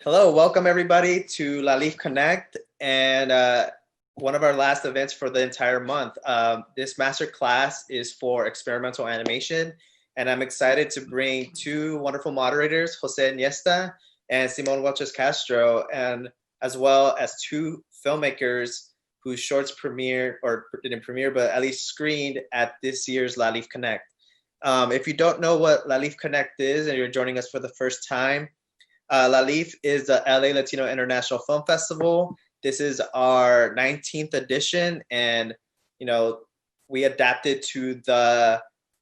Hello, welcome everybody to LALIFF Connect and one of our last events for the entire month. This master class is for experimental animation, and I'm excited to bring two wonderful moderators, José Iñesta and Simón Wilches-Castro, and as well as two filmmakers whose shorts premiered, or didn't premiere, but at least screened at this year's LALIFF Connect. If you don't know what LALIFF Connect is and you're joining us for the first time, LALIFF is the LA Latino International Film Festival. This is our 19th edition, and we adapted to the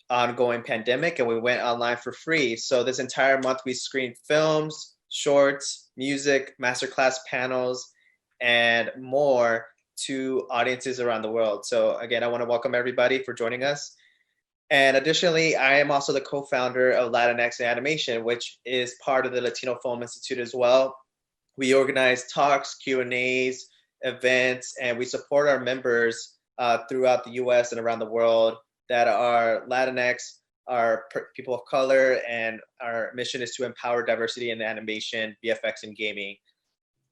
ongoing pandemic and we went online for free. So this entire month we screened films, shorts, music, masterclass panels, and more to audiences around the world. So again, I want to welcome everybody for joining us. And additionally, I am also the co-founder of LATINX Animation, which is part of the Latino Film Institute as well. We organize talks, Q&As, events, and we support our members throughout the US and around the world that are Latinx, are people of color, and our mission is to empower diversity in animation, VFX, and gaming.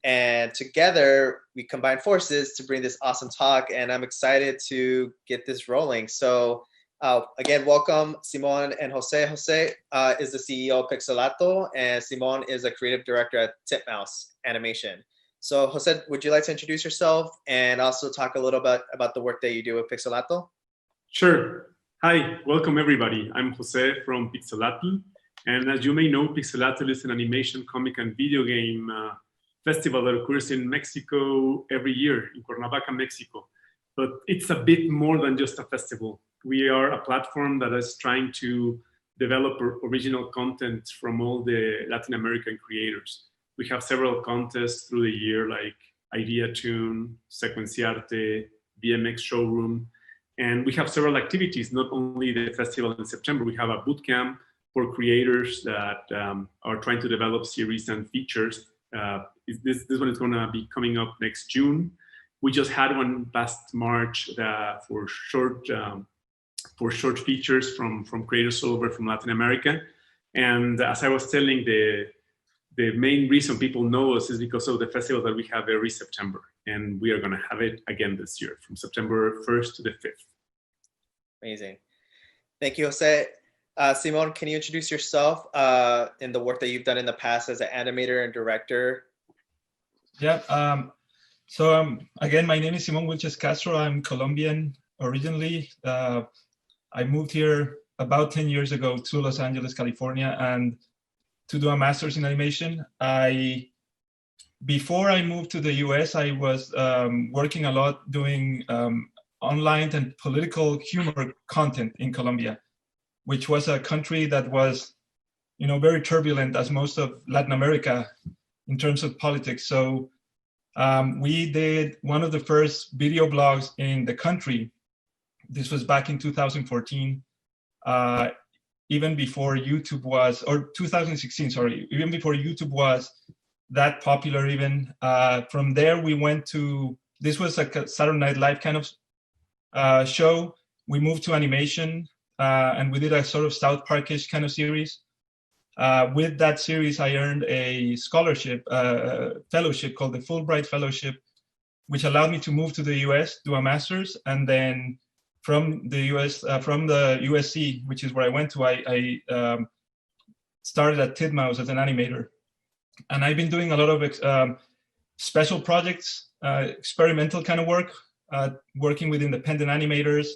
And together, we combine forces to bring this awesome talk, and I'm excited to get this rolling. So again, welcome Simón and José. José is the CEO of Pixelatl, and Simón is a creative director at Titmouse Animation. So José, would you like to introduce yourself and also talk a little bit about the work that you do with Pixelatl? Sure. Hi, welcome everybody. I'm José from Pixelatl. And as you may know, Pixelatl is an animation, comic, and video game festival that occurs in Mexico every year, in Cuernavaca, Mexico. But it's a bit more than just a festival. We are a platform that is trying to develop original content from all the Latin American creators. We have several contests through the year, like Idea Tune, Sequenciarte, BMX Showroom, and we have several activities, not only the festival in September. We have a boot camp for creators that are trying to develop series and features. This one is going to be coming up next June. We just had one last March for short features from creators all over from Latin America. And as I was telling, the main reason people know us is because of the festival that we have every September. And we are going to have it again this year from September 1st to the 5th. Amazing. Thank you, José. Simón, can you introduce yourself and the work that you've done in the past as an animator and director? Yeah. So again, my name is Simón Wilches-Castro. I'm Colombian originally. I moved here about 10 years ago to Los Angeles, California, and to do a master's in animation. Before I moved to the US, I was working a lot doing online and political humor content in Colombia, which was a country that was, very turbulent, as most of Latin America in terms of politics. So we did one of the first video blogs in the country. This was back in 2014, even before YouTube was, or 2016, sorry, even before YouTube was that popular even. From there, we went to, this was like a Saturday Night Live kind of show. We moved to animation, and we did a sort of South Park-ish kind of series. With that series, I earned a scholarship, fellowship called the Fulbright Fellowship, which allowed me to move to the US, do a master's, and then from the US, from the USC, which is where I went to, I started at Titmouse as an animator. And I've been doing a lot of special projects, experimental kind of work, working with independent animators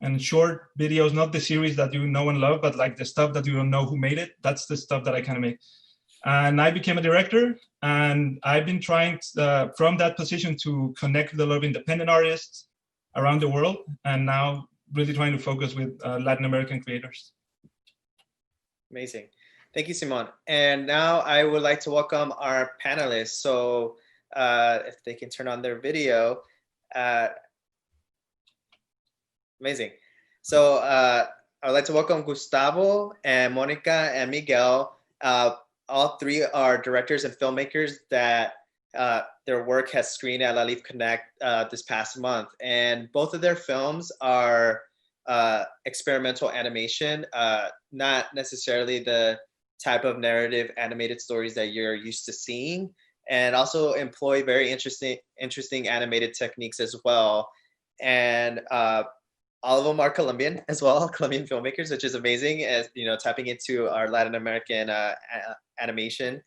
and short videos, not the series that you know and love, but like the stuff that you don't know who made it. That's the stuff that I kind of make. And I became a director, and I've been trying from that position to connect with a lot of independent artists around the world, and now really trying to focus with Latin American creators. Amazing. Thank you, Simón. And now I would like to welcome our panelists. So if they can turn on their video. Amazing. So I would like to welcome Gustavo and Monica and Miguel. All three are directors and filmmakers that their work has screened at LALIFF Connect this past month. And both of their films are experimental animation, not necessarily the type of narrative animated stories that you're used to seeing, and also employ very interesting animated techniques as well. And all of them are Colombian as well, Colombian filmmakers, which is amazing, as you know, tapping into our Latin American animation.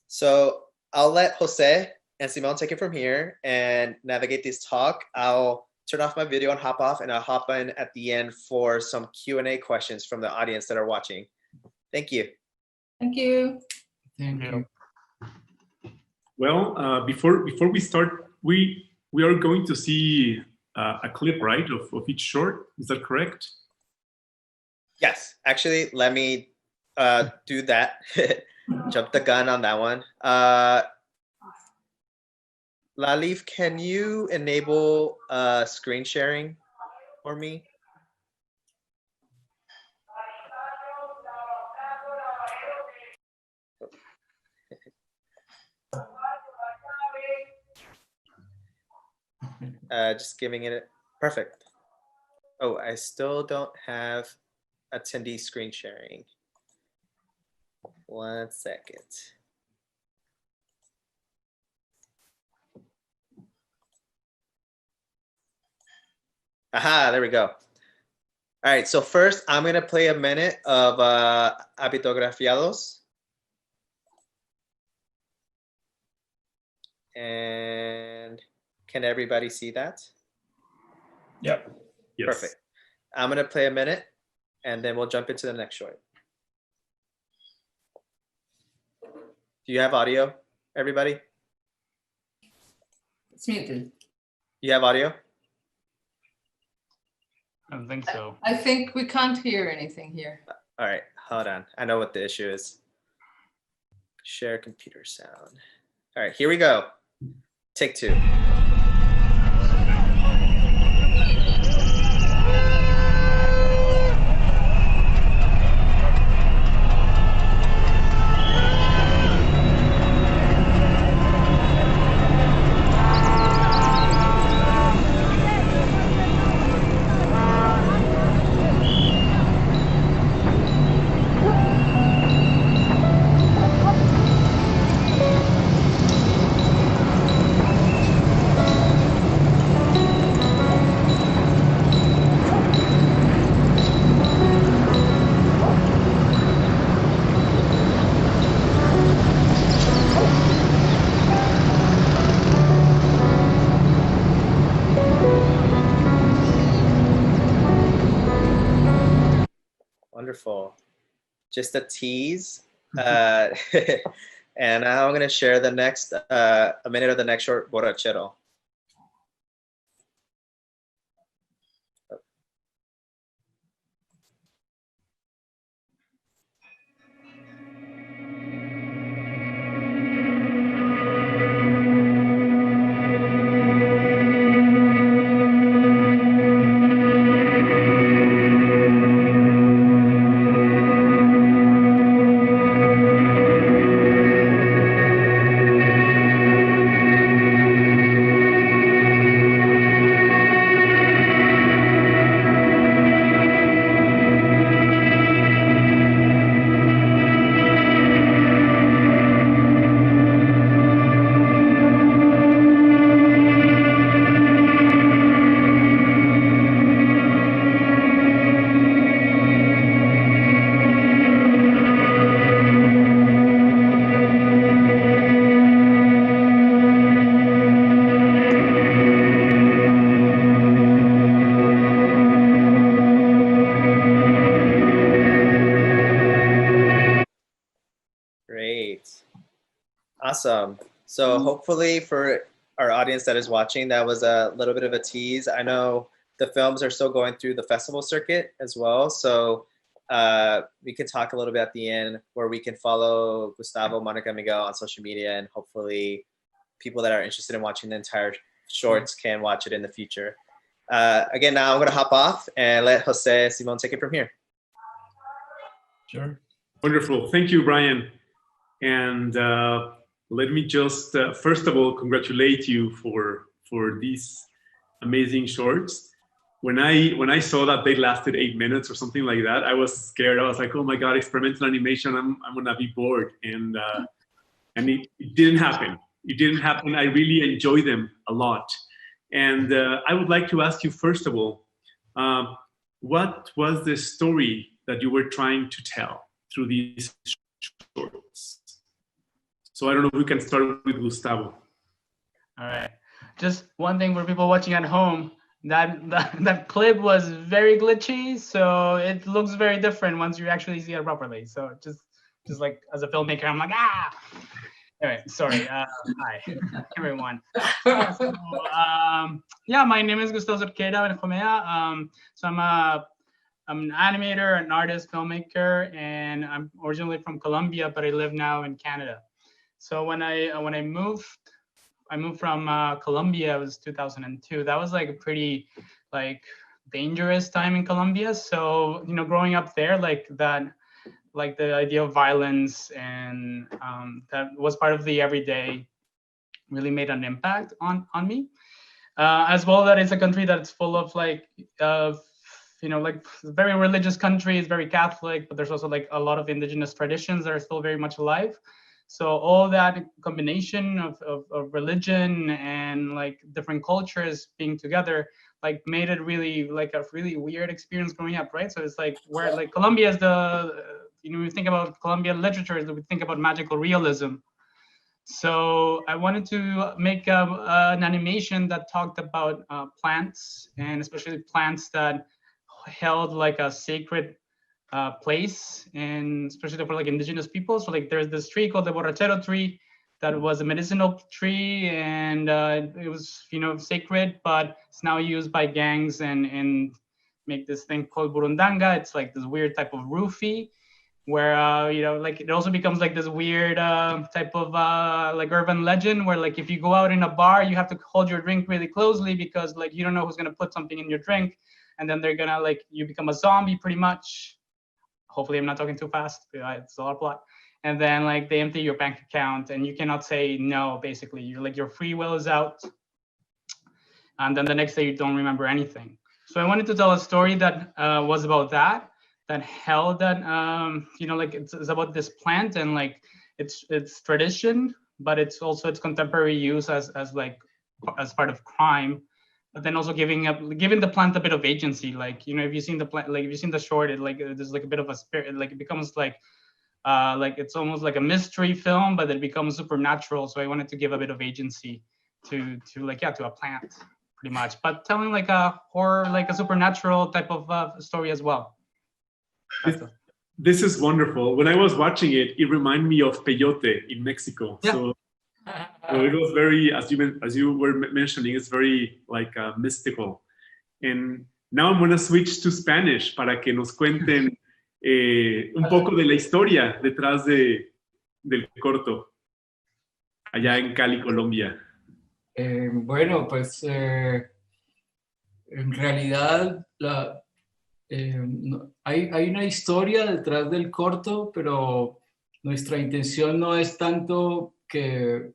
So I'll let Jose and Simón take it from here and navigate this talk. I'll turn off my video and hop off, and I'll hop in at the end for some Q&A questions from the audience that are watching. Thank you. Thank you. Thank you. Well, before we start, we are going to see a clip, right, of each short. Is that correct? Yes, actually, let me do that. Jump the gun on that one. LALIFF, can you enable screen sharing for me? Just giving it perfect. Oh, I still don't have attendee screen sharing. 1 second. Aha, there we go. All right, so first I'm gonna play a minute of Habitografiados. And can everybody see that? Yep. Yes. Perfect. I'm gonna play a minute and then we'll jump into the next short. Do you have audio, everybody? It's muted. You have audio? I don't think so. I think we can't hear anything here. All right, hold on. I know what the issue is. Share computer sound. All right, here we go. Take two. Wonderful. Just a tease. And now I'm going to share the next, a minute of the next short, Borrachero. Awesome. So hopefully for our audience that is watching, that was a little bit of a tease. I know the films are still going through the festival circuit as well. So we can talk a little bit at the end where we can follow Gustavo, Monica, Miguel on social media, and hopefully people that are interested in watching the entire shorts can watch it in the future. Again, now I'm going to hop off and let Jose Simón take it from here. Sure. Wonderful. Thank you, Brian. And let me just first of all congratulate you for these amazing shorts. When I saw that they lasted 8 minutes or something like that, I was scared. I was like, oh my God, experimental animation, I'm gonna be bored. And it didn't happen. It didn't happen. I really enjoy them a lot. And I would like to ask you, first of all, what was the story that you were trying to tell through these shorts? So I don't know if we can start with Gustavo. All right. Just one thing for people watching at home, that clip was very glitchy, so it looks very different once you actually see it properly. So just like as a filmmaker, I'm like, ah. Anyway, sorry. Hi, everyone. So, yeah, my name is Gustav Kaito. So I'm an animator, an artist, filmmaker, and I'm originally from Colombia, but I live now in Canada. So when I moved from Colombia. It was 2002. That was like a pretty dangerous time in Colombia. So growing up there, the idea of violence and that was part of the everyday, really made an impact on me. As well, that it's a country that's full of very religious country. It's very Catholic, but there's also a lot of indigenous traditions that are still very much alive. So all that combination of religion and different cultures being together, made it really a really weird experience growing up, right? So it's where Colombia is we think about Colombian literature, we think about magical realism. So I wanted to make an animation that talked about plants, and especially plants that held a sacred place, and especially for indigenous people. So there's this tree called the borrachero tree that was a medicinal tree, and it was sacred, but it's now used by gangs and make this thing called burundanga. It's this weird type of roofie where it also becomes this weird type of urban legend where if you go out in a bar, you have to hold your drink really closely because you don't know who's gonna put something in your drink, and then they're gonna you become a zombie pretty much. Hopefully I'm not talking too fast. It's a lot of plot. And then they empty your bank account and you cannot say no, basically. You're your free will is out. And then the next day you don't remember anything. So I wanted to tell a story that was about that held that, it's about this plant and it's tradition, but it's also its contemporary use as part of crime. But then also giving the plant a bit of agency, if you've seen the plant, if you've seen the short, there's a bit of a spirit, it becomes it's almost like a mystery film, but it becomes supernatural. So I wanted to give a bit of agency to a plant, pretty much, but telling a horror, a supernatural type of story as well. This is wonderful. When I was watching it, it reminded me of peyote in Mexico. Yeah. So it was very, as you were mentioning, it's very mystical. And now I'm going to switch to Spanish para que nos cuenten un poco de la historia detrás del corto allá en Cali, Colombia. Bueno, pues en realidad hay una historia detrás del corto, pero nuestra intención no es tanto que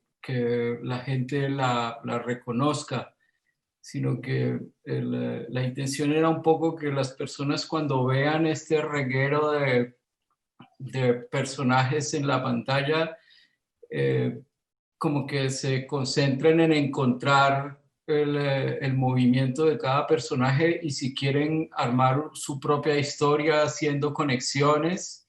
la gente la reconozca, sino que la intención era un poco que las personas cuando vean este reguero de personajes en la pantalla, como que se concentren en encontrar el movimiento de cada personaje y si quieren armar su propia historia haciendo conexiones,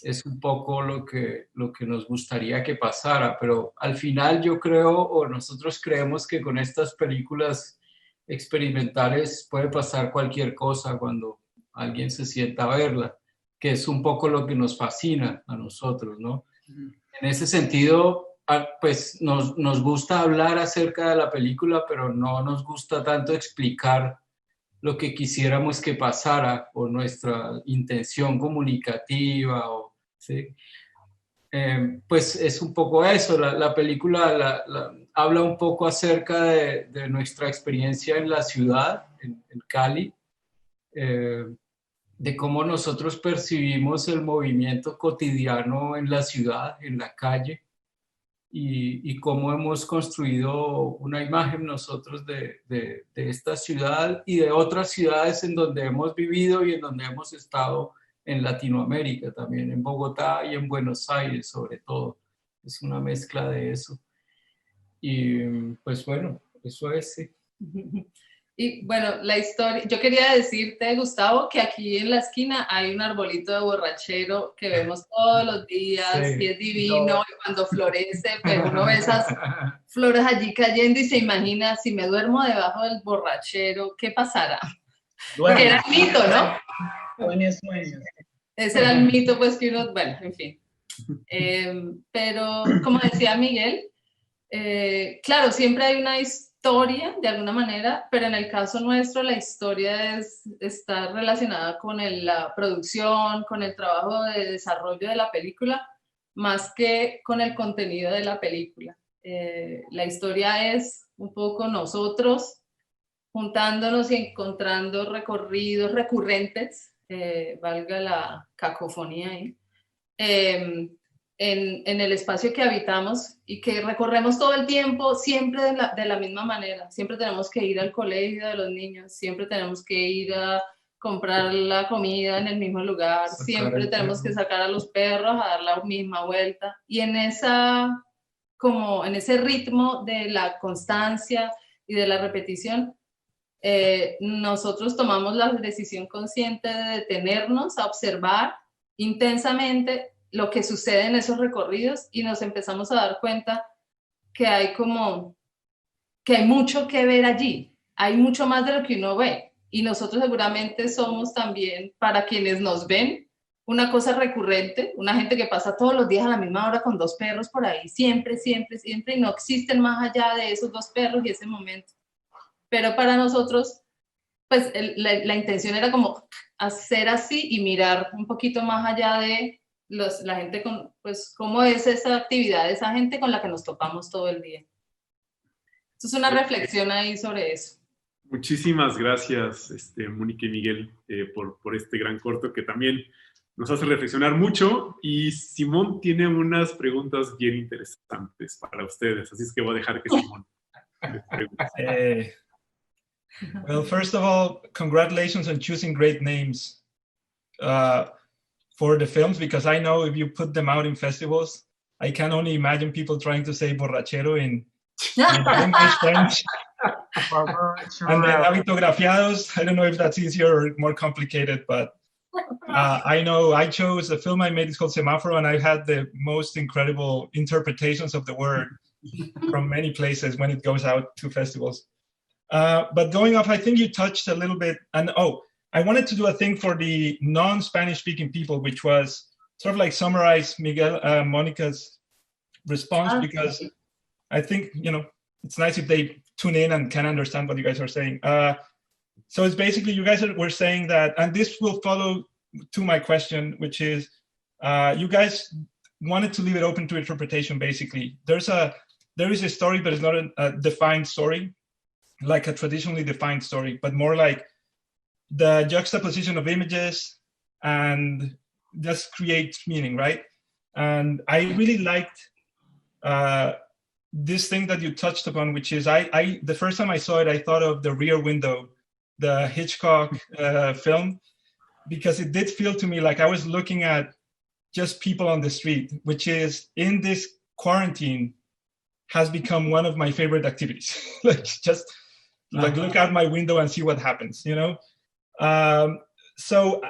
es un poco lo que nos gustaría que pasara, pero al final yo creo, o nosotros creemos que con estas películas experimentales puede pasar cualquier cosa cuando alguien se sienta a verla, que es un poco lo que nos fascina a nosotros, ¿no? En ese sentido, pues nos gusta hablar acerca de la película, pero no nos gusta tanto explicar lo que quisiéramos que pasara o nuestra intención comunicativa, ¿sí? Pues es un poco eso. La película habla un poco acerca de nuestra experiencia en la ciudad, en Cali, de cómo nosotros percibimos el movimiento cotidiano en la ciudad, en la calle, y cómo hemos construido una imagen nosotros de esta ciudad y de otras ciudades en donde hemos vivido y en donde hemos estado en Latinoamérica, también en Bogotá y en Buenos Aires sobre todo. Es una mezcla de eso. Y pues bueno, eso es, sí. Y bueno, la historia, yo quería decirte, Gustavo, que aquí en la esquina hay un arbolito de borrachero que vemos todos los días, Sí. y es divino, y cuando florece, pues uno ve esas flores allí cayendo y se imagina, si me duermo debajo del borrachero, ¿qué pasará? Que era el mito, ¿no? Sueños, sueños. Ese era el mito, pues que uno, bueno, en fin. Pero, como decía Miguel, claro, siempre hay una historia de alguna manera, pero en el caso nuestro la historia está relacionada con la producción, con el trabajo de desarrollo de la película, más que con el contenido de la película. La historia es un poco nosotros juntándonos y encontrando recorridos recurrentes, valga la cacofonía ahí, en el espacio que habitamos y que recorremos todo el tiempo, siempre de la misma manera. Siempre tenemos que ir al colegio de los niños, siempre tenemos que ir a comprar la comida en el mismo lugar, siempre tenemos que sacar a los perros a dar la misma vuelta. Y en ese ritmo de la constancia y de la repetición, nosotros tomamos la decisión consciente de detenernos a observar intensamente lo que sucede en esos recorridos y nos empezamos a dar cuenta que hay mucho que ver allí, hay mucho más de lo que uno ve, y nosotros seguramente somos también, para quienes nos ven, una cosa recurrente, una gente que pasa todos los días a la misma hora con 2 perros por ahí, siempre, siempre, siempre, y no existen más allá de esos 2 perros y ese momento. Pero para nosotros, pues la intención era como hacer así y mirar un poquito más allá de la gente, pues cómo es esa actividad de esa gente con la que nos topamos todo el día. Esto es una reflexión ahí sobre eso. Muchísimas gracias, Mónica y Miguel, por este gran corto que también nos hace reflexionar mucho. Y Simón tiene unas preguntas bien interesantes para ustedes, así es que voy a dejar que Simón les pregunte. Well, first of all, congratulations on choosing great names for the films, because I know if you put them out in festivals, I can only imagine people trying to say borrachero in English, French. And then habitografiados, I don't know if that's easier or more complicated, but I know I chose a film I made, it's called Semáforo, and I've had the most incredible interpretations of the word from many places when it goes out to festivals. But going off, I think you touched a little bit, and I wanted to do a thing for the non-Spanish speaking people, which was sort of like summarize Monica's response, because I think, it's nice if they tune in and can understand what you guys are saying. So it's basically, you guys were saying that, and this will follow to my question, which is, you guys wanted to leave it open to interpretation, basically. There is a story, but it's not a defined story, like a traditionally defined story, but more like the juxtaposition of images and just creates meaning, right? And I really liked this thing that you touched upon, which is, the first time I saw it, I thought of The Rear Window, the Hitchcock film, because it did feel to me like I was looking at just people on the street, which is, in this quarantine, has become one of my favorite activities. Like, just like look out my window and see what happens, So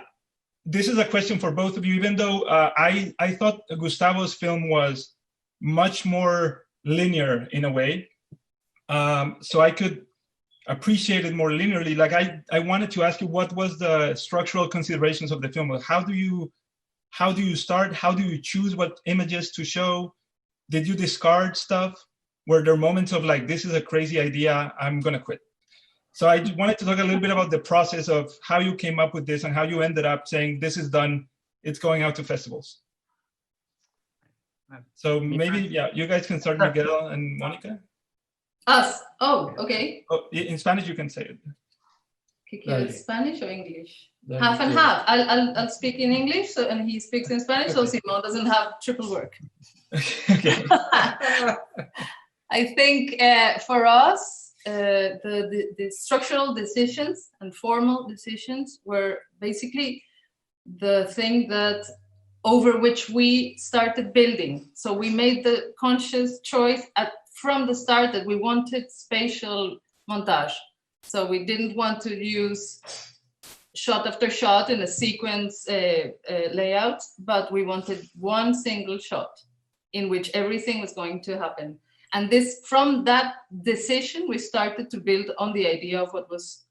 this is a question for both of you, even though I thought Gustavo's film was much more linear in a way. So I could appreciate it more linearly. Like I wanted to ask you, what was the structural considerations of the film? How do you start? How do you choose what images to show? Did you discard stuff? Were there moments of like, this is a crazy idea, I'm gonna quit? So I wanted to talk a little bit about the process of how you came up with this and how you ended up saying, this is done, it's going out to festivals. So maybe, yeah, you guys can start, Miguel and Monica. Us. Oh, okay. Oh, in Spanish, you can say it. Spanish or English? Dale, Half and tú. half. I'll speak in English, and he speaks in Spanish, so Simón doesn't have triple work. Okay. I think for us, the structural decisions and formal decisions were basically the thing that over which we started building. So we made the conscious choice from the start that we wanted spatial montage. So we didn't want to use shot after shot in a sequence layout, but we wanted one single shot in which everything was going to happen. And from that decision, we started to build on the idea of what was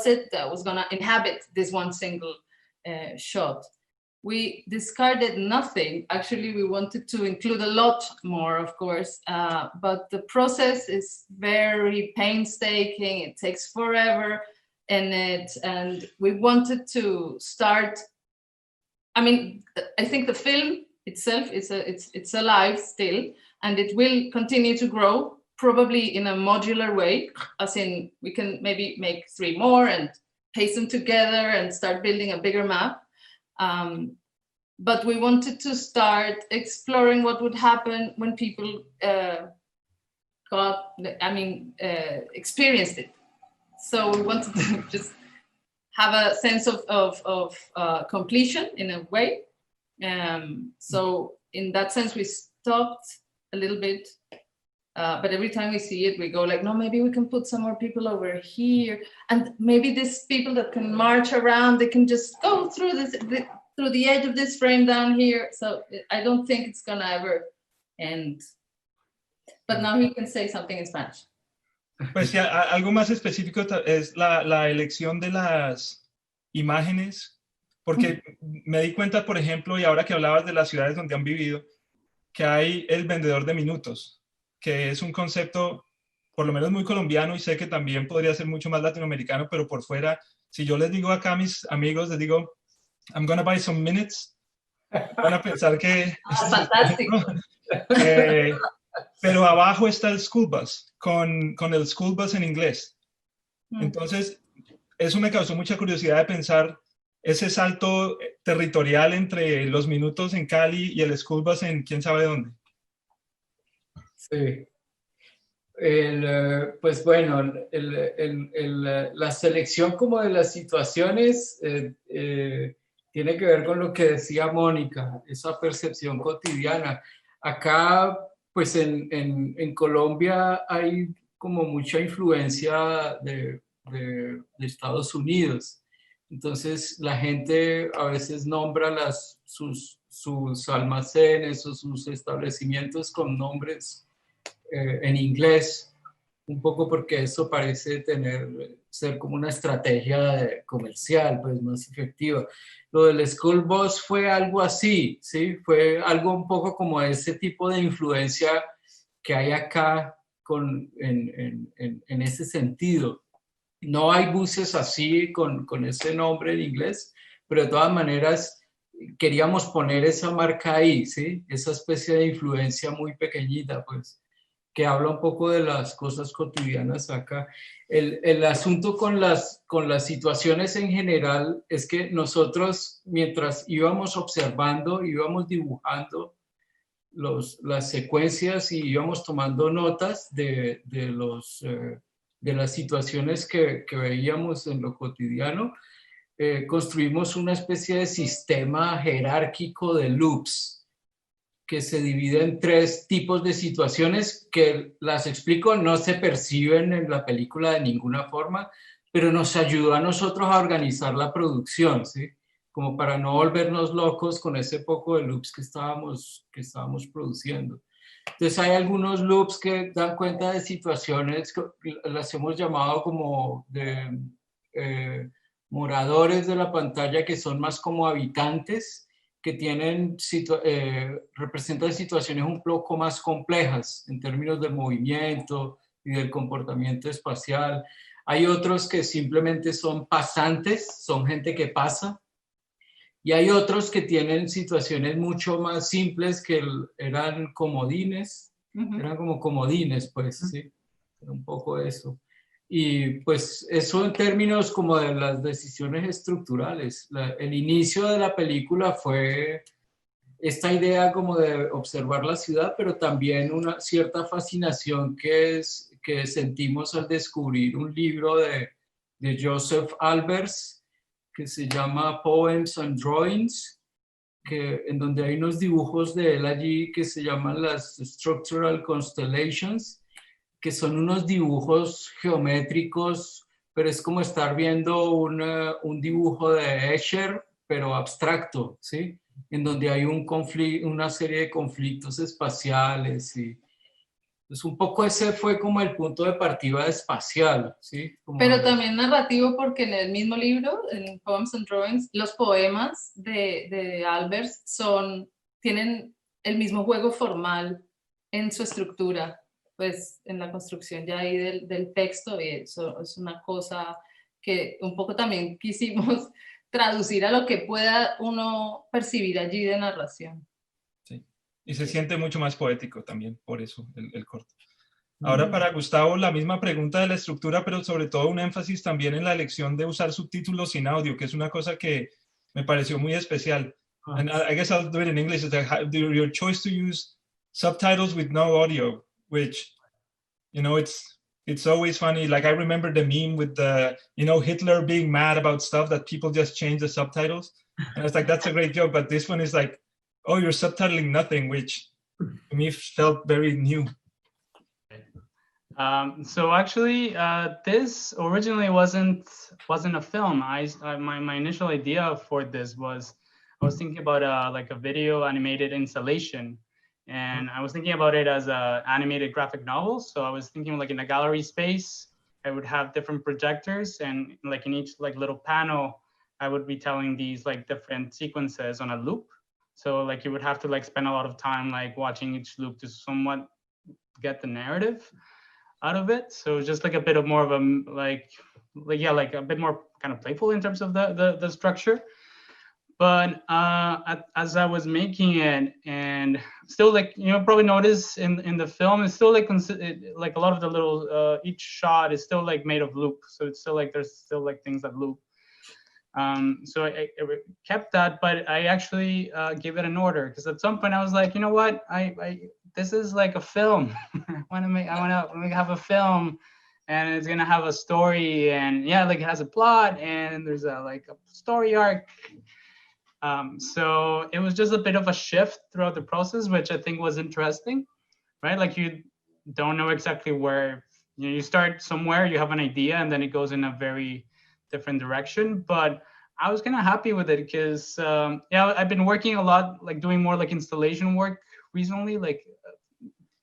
it that was gonna inhabit this one single shot. We discarded nothing. Actually, we wanted to include a lot more, of course, but the process is very painstaking. It takes forever, and we wanted to start. I mean, I think the film itself it's alive still, and it will continue to grow, probably in a modular way, as in we can maybe make 3 more and paste them together and start building a bigger map. But we wanted to start exploring what would happen when people experienced it. So we wanted to just have a sense of completion in a way. So in that sense, we stopped a little bit. But every time we see it, we go like, no, maybe we can put some more people over here. And maybe these people that can march around, they can just go through through the edge of this frame down here. So I don't think it's gonna ever end. But now he can say something in Spanish. Pues sí, algo más específico es la elección de las imágenes, porque me di cuenta, por ejemplo, y ahora que hablabas de las ciudades donde han vivido, que hay el vendedor de minutos, que es un concepto por lo menos muy colombiano, y sé que también podría ser mucho más latinoamericano, pero por fuera, si yo les digo acá a mis amigos, les digo, I'm gonna buy some minutes, van a pensar que... Fantástico. Pero abajo está el school bus, con el school bus en inglés. Entonces, eso me causó mucha curiosidad de pensar ese salto territorial entre los minutos en Cali y el school bus en quién sabe dónde. Sí. Pues bueno, la selección como de las situaciones tiene que ver con lo que decía Mónica, esa percepción cotidiana. Acá, pues en Colombia hay como mucha influencia de Estados Unidos. Entonces la gente a veces nombra sus almacenes o sus establecimientos con nombres en inglés, un poco porque eso parece ser como una estrategia comercial, pues más efectiva. Lo del school bus fue algo así, ¿sí? Fue algo un poco como ese tipo de influencia que hay acá en ese sentido. No hay buses así con ese nombre en inglés, pero de todas maneras queríamos poner esa marca ahí, ¿sí? Esa especie de influencia muy pequeñita, pues, que habla un poco de las cosas cotidianas acá. El asunto con las situaciones en general es que nosotros, mientras íbamos observando, íbamos dibujando las secuencias y íbamos tomando notas de las situaciones que veíamos en lo cotidiano, construimos una especie de sistema jerárquico de loops que se divide en 3 tipos de situaciones que, las explico, no se perciben en la película de ninguna forma, pero nos ayudó a nosotros a organizar la producción, ¿sí? Como para no volvernos locos con ese poco de loops que estábamos produciendo. Entonces hay algunos loops que dan cuenta de situaciones que las hemos llamado como de moradores de la pantalla, que son más como habitantes, que representan situaciones un poco más complejas en términos de movimiento y del comportamiento espacial. Hay otros que simplemente son pasantes, son gente que pasa. Y hay otros que tienen situaciones mucho más simples, que eran comodines, eran como comodines, pues, sí, era un poco eso. Y pues eso en términos como de las decisiones estructurales. El inicio de la película fue esta idea como de observar la ciudad, pero también una cierta fascinación que sentimos al descubrir un libro de Joseph Albers que se llama Poems and Drawings, en donde hay unos dibujos de él allí que se llaman las Structural Constellations, que son unos dibujos geométricos, pero es como estar viendo un dibujo de Escher, pero abstracto, ¿sí? En donde hay una serie de conflictos espaciales y pues un poco ese fue como el punto de partida espacial, ¿sí? Pero también narrativo, porque en el mismo libro, en Poems and Drawings, los poemas de Albers tienen el mismo juego formal en su estructura, pues en la construcción ya ahí del texto, y eso es una cosa que un poco también quisimos traducir a lo que pueda uno percibir allí de narración. Sí, y se siente mucho más poético también, por eso el corto. Ahora para Gustavo, la misma pregunta de la estructura, pero sobre todo un énfasis también en la elección de usar subtítulos sin audio, que es una cosa que me pareció muy especial. And I guess I'll do it in English. Is that your choice to use subtitles with no audio, which, you know, it's always funny. Like I remember the meme with the, you know, Hitler being mad about stuff that people just change the subtitles. And I was like, that's a great joke. But this one is like, oh, you're subtitling nothing, which to me felt very new. So actually, this originally wasn't a film. My initial idea for this was, I was thinking about like a video animated installation, and I was thinking about it as a animated graphic novel. So I was thinking like in a gallery space, I would have different projectors, and like in each like little panel, I would be telling these like different sequences on a loop. So like you would have to like spend a lot of time like watching each loop to somewhat get the narrative out of it. So just like a bit of more of a like a bit more kind of playful in terms of the structure. But as I was making it, and still like, you know, probably notice in the film, it's still like a lot of the little each shot is still like made of loop. So it's still like there's still like things that loop. So I kept that, but I actually gave it an order, because at some point I was like, you know what, this is like a film. I want to have a film, and it's gonna have a story, and yeah, like it has a plot, and there's like a story arc. So it was just a bit of a shift throughout the process, which I think was interesting, right? Like you don't know exactly where, you know, you start somewhere, you have an idea, and then it goes in a very different direction. But I was kind of happy with it, because yeah, I've been working a lot, like doing more like installation work recently, like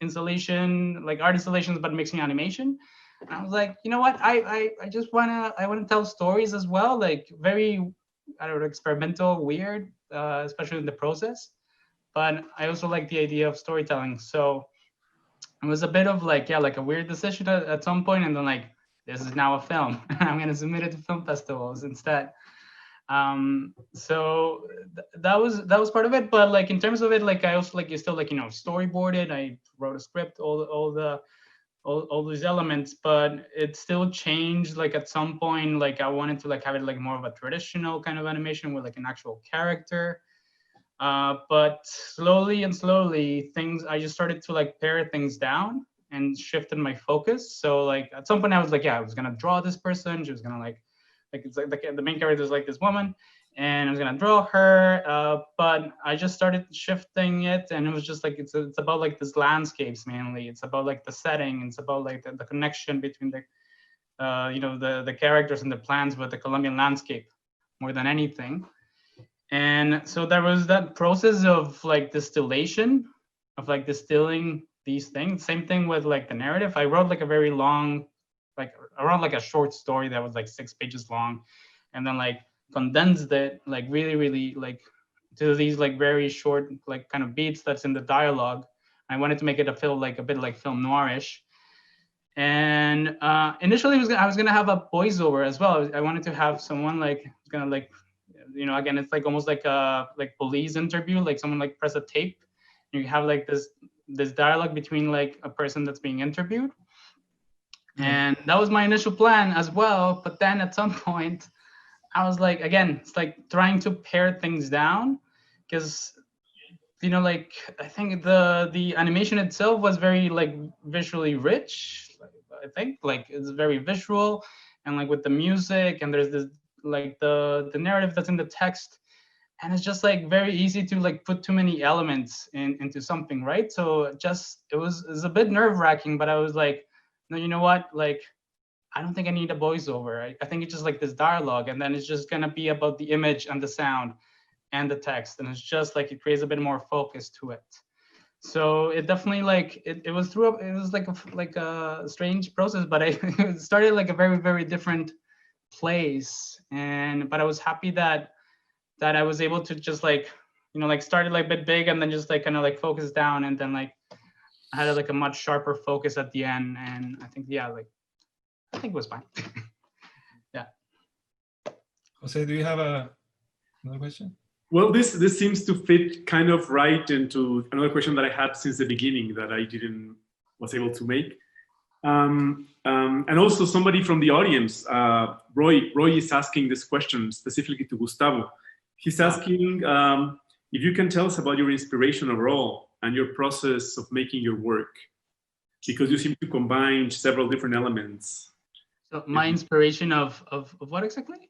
installation, like art installations, but mixing animation. And I was like, you know what, I just wanna tell stories as well, like very, I don't know, experimental, weird, especially in the process. But I also like the idea of storytelling. So it was a bit of like, yeah, like a weird decision at some point, and then like, this is now a film. I'm gonna submit it to film festivals instead. So that was part of it. But like in terms of it, like I also like, you still like, you know, storyboarded. I wrote a script, all these elements, but it still changed. Like at some point, like I wanted to like have it like more of a traditional kind of animation with like an actual character. But slowly I just started to like pare things down and shifted my focus. So like at some point I was like, yeah, I was gonna draw this person. She was gonna like it's like the main character is like this woman, and I was gonna draw her. But I just started shifting it, and it was just like it's about like this landscapes mainly. It's about like the setting. It's about like the connection between the you know, the characters and the plants with the Colombian landscape more than anything. And so there was that process of like distillation, of like distilling these things. Same thing with like the narrative. I wrote like a very long, like around like a short story that was like 6 pages long, and then like condensed it like really like to these like very short like kind of beats that's in the dialogue. I wanted to make it feel like a bit like film noirish. And initially I was gonna have a voiceover as well. I wanted to have someone like gonna like, you know, again, it's like almost like a like police interview, like someone like press a tape. You have like this dialogue between like a person that's being interviewed. And that was my initial plan as well. But then at some point, I was like, again, it's like trying to pare things down, because, you know, like, I think the animation itself was very like visually rich. I think like it's very visual, and like with the music, and there's this like the narrative that's in the text, and it's just like very easy to like put too many elements into something, right? So it was a bit nerve-wracking, but I was like, no, you know what, like, I don't think I need a voiceover. I think it's just like this dialogue, and then it's just gonna be about the image and the sound and the text, and it's just like it creates a bit more focus to it. So it definitely like it was like a strange process, but it started like a very, very different place, but I was happy that I was able to just like, you know, like started like a bit big, and then just like kind of like focus down, and then like I had like a much sharper focus at the end, and I think, yeah, like I think it was fine. Yeah. Jose, do you have another question? Well, this seems to fit kind of right into another question that I had since the beginning that I was able to make. And also somebody from the audience, Roy is asking this question specifically to Gustavo. He's asking if you can tell us about your inspiration overall and your process of making your work, because you seem to combine several different elements. So my inspiration of what exactly?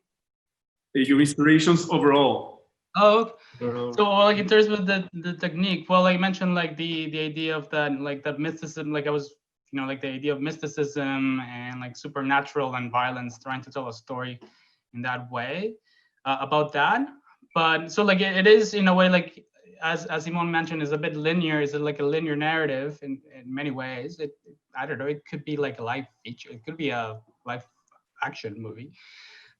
Your inspirations overall. Oh, okay. So like in terms of the technique, well, I mentioned like the idea of that mysticism, like I was, you know, like the idea of mysticism and like supernatural and violence, trying to tell a story in that way about that. But so like it is in a way, like as Simón mentioned, is a bit linear. Is like a linear narrative in many ways. I don't know. It could be like a live feature. It could be a live action movie.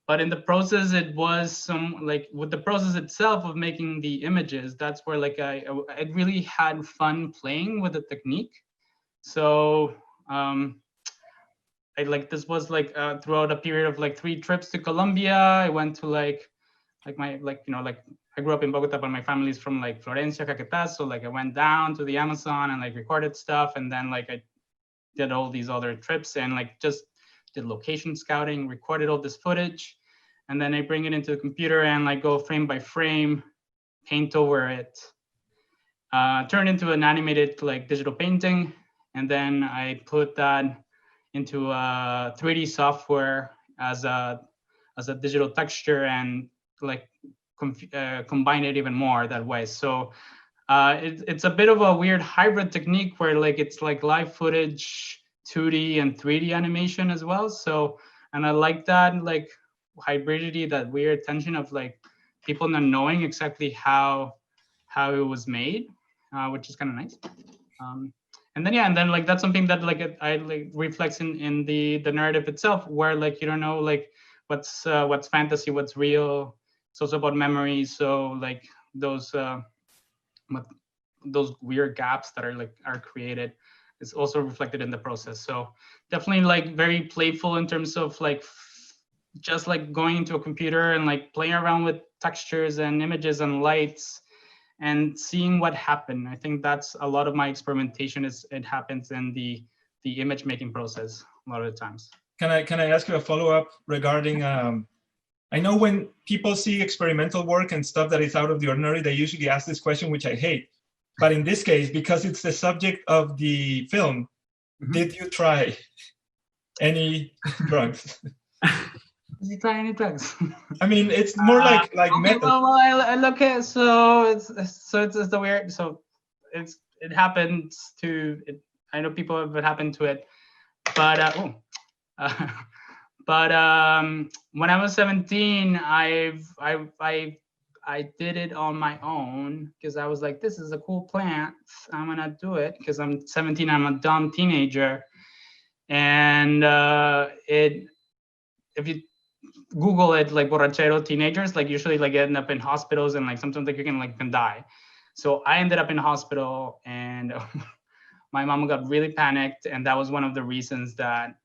But in the process, it was with the process itself of making the images, that's where like I really had fun playing with the technique. So this was like throughout a period of like 3 trips to Colombia. I went to I grew up in Bogota, but my family's from like Florencia, Caquetá. So like I went down to the Amazon and like recorded stuff, and then like I did all these other trips and like just did location scouting, recorded all this footage, and then I bring it into the computer and like go frame by frame, paint over it, turn into an animated like digital painting, and then I put that into 3D software as a digital texture, and like combine it even more that way. So it's a bit of a weird hybrid technique where like it's like live footage, 2D and 3D animation as well. So, and I like that like hybridity, that weird tension of like people not knowing exactly how it was made, which is kind of nice. And then like that's something that like I like reflects in the narrative itself, where like you don't know like what's fantasy, what's real. It's also about memories. So like those weird gaps that are created is also reflected in the process. So definitely like very playful in terms of like just like going into a computer and like playing around with textures and images and lights and seeing what happened. I think that's a lot of my experimentation. It happens in the image making process a lot of the times. Can I ask you a follow-up regarding I know when people see experimental work and stuff that is out of the ordinary, they usually ask this question, which I hate. But in this case, because it's the subject of the film, did you try any drugs? Did you try any drugs? I mean, it's more like okay, method. Well, I look at so it's the weird. So it happens to it. I know people have happened to it, but when I was 17, I did it on my own because I was like, this is a cool plant. I'm gonna do it because I'm 17. I'm a dumb teenager, and if you Google it, like borrachero teenagers, like usually like end up in hospitals, and like sometimes like you can die. So I ended up in hospital, and my mom got really panicked, and that was one of the reasons that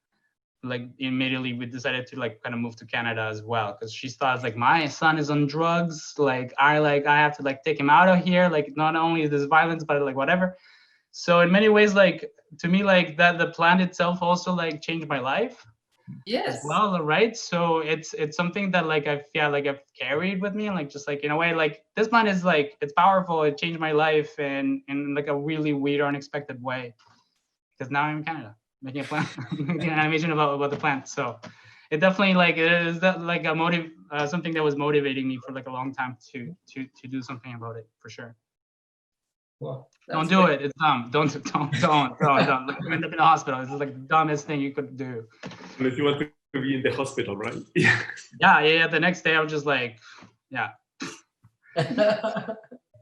like immediately we decided to like kind of move to Canada as well, because she thought like my son is on drugs, like I have to like take him out of here, like not only is this violence but like whatever. So in many ways, like to me, like that the plant itself also like changed my life Yes. as well, right? So it's something that like I've carried with me, and like just like in a way, like this plant is like it's powerful. It changed my life in like a really weird, unexpected way. Because now I'm in Canada making a plant, making an animation about the plant. So it definitely like it is that like a something that was motivating me for like a long time to do something about it for sure. Wow. Don't do it. It's dumb. Don't. Like, you end up in the hospital. This is like the dumbest thing you could do. Unless you want to be in the hospital, right? Yeah. The next day I was just like, yeah.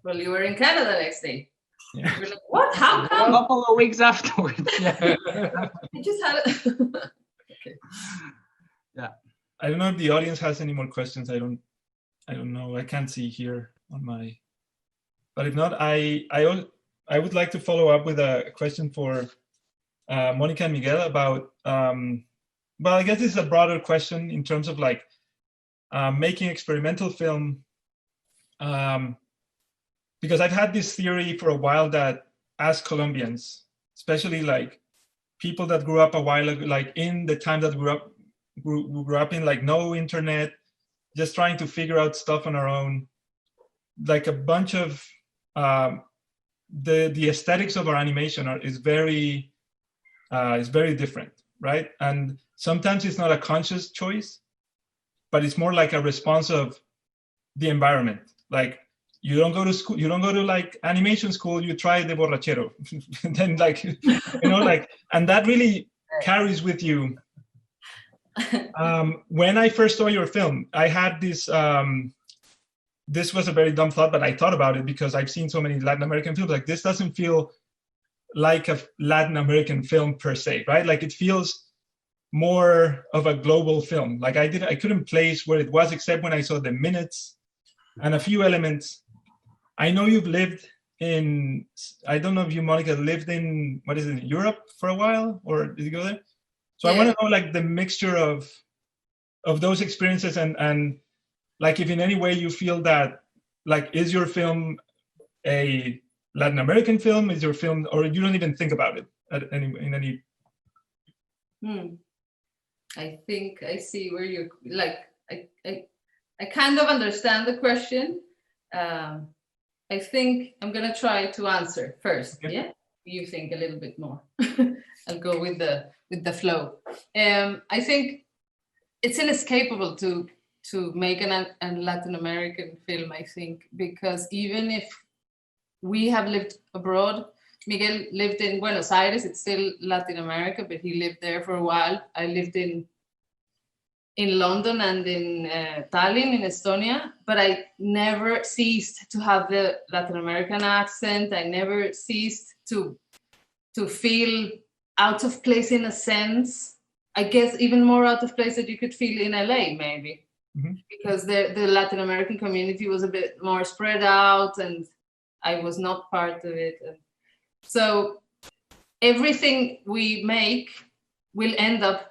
Well, you were in Canada the next day. Yeah. You're like, what? How A come? couple of weeks afterwards. Yeah. I just had it. Okay. Yeah. I don't know if the audience has any more questions. I don't know. I can't see here on my. But if not, I would like to follow up with a question for Monica and Miguel about. Well, I guess this is a broader question in terms of like making experimental film. Because I've had this theory for a while that as Colombians, especially like people that grew up a while ago, like in the time that grew up in like no internet, just trying to figure out stuff on our own, like a bunch of the aesthetics of our animation is very different, right? And sometimes it's not a conscious choice, but it's more like a response of the environment. Like you don't go to school, you don't go to like animation school, you try the borrachero. And then like, like, and that really carries with you. When I first saw your film, I had this, this was a very dumb thought, but I thought about it because I've seen so many Latin American films. Like this doesn't feel like a Latin American film per se, right? Like it feels more of a global film. Like I couldn't place where it was except when I saw the minutes and a few elements. I know you've lived in, I don't know if you, Monica, lived in, what is it, Europe for a while, or did you go there? So yeah. I want to know like the mixture of those experiences and like if in any way you feel that, like, is your film a Latin American film? Is your film, or you don't even think about it in any? I think I see where you're, like, I kind of understand the question. I think I'm gonna try to answer first. Okay. Yeah, you think a little bit more. I'll go with the flow. I think it's inescapable to make a Latin American film, I think, because even if we have lived abroad, Miguel lived in Buenos Aires, it's still Latin America, but he lived there for a while. I lived in London and in Tallinn in Estonia, but I never ceased to have the Latin American accent. I never ceased to feel out of place in a sense. I guess even more out of place that you could feel in LA maybe, because the Latin American community was a bit more spread out and I was not part of it. And so everything we make will end up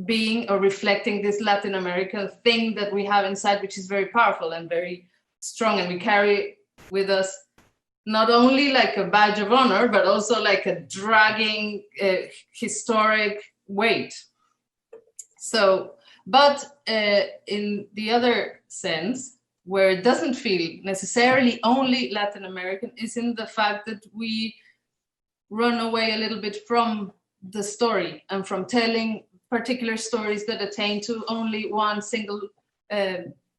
being or reflecting this Latin American thing that we have inside, which is very powerful and very strong. And we carry with us not only like a badge of honor, but also like a dragging historic weight. So, but in the other sense, where it doesn't feel necessarily only Latin American, is in the fact that we run away a little bit from the story and from telling particular stories that attain to only one single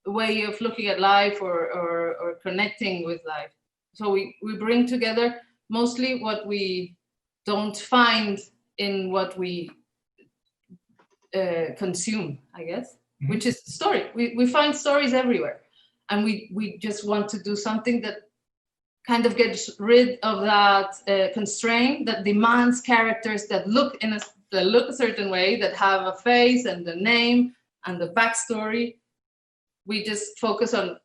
way of looking at life or connecting with life. So we bring together mostly what we don't find in what we consume, I guess, which is story. We find stories everywhere. And we just want to do something that kind of gets rid of that constraint that demands characters that look a certain way, that have a face and the name and the backstory. We just focus on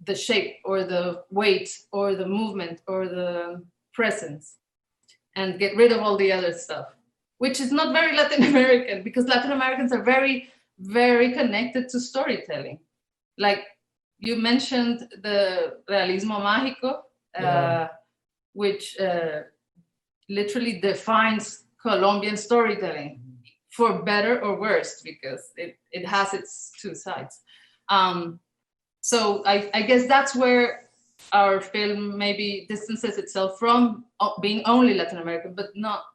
the shape or the weight or the movement or the presence and get rid of all the other stuff, which is not very Latin American, because Latin Americans are very, very connected to storytelling. Like you mentioned the realismo mágico, which literally defines Colombian storytelling, for better or worse, because it has its two sides. So I guess that's where our film maybe distances itself from being only Latin American, but not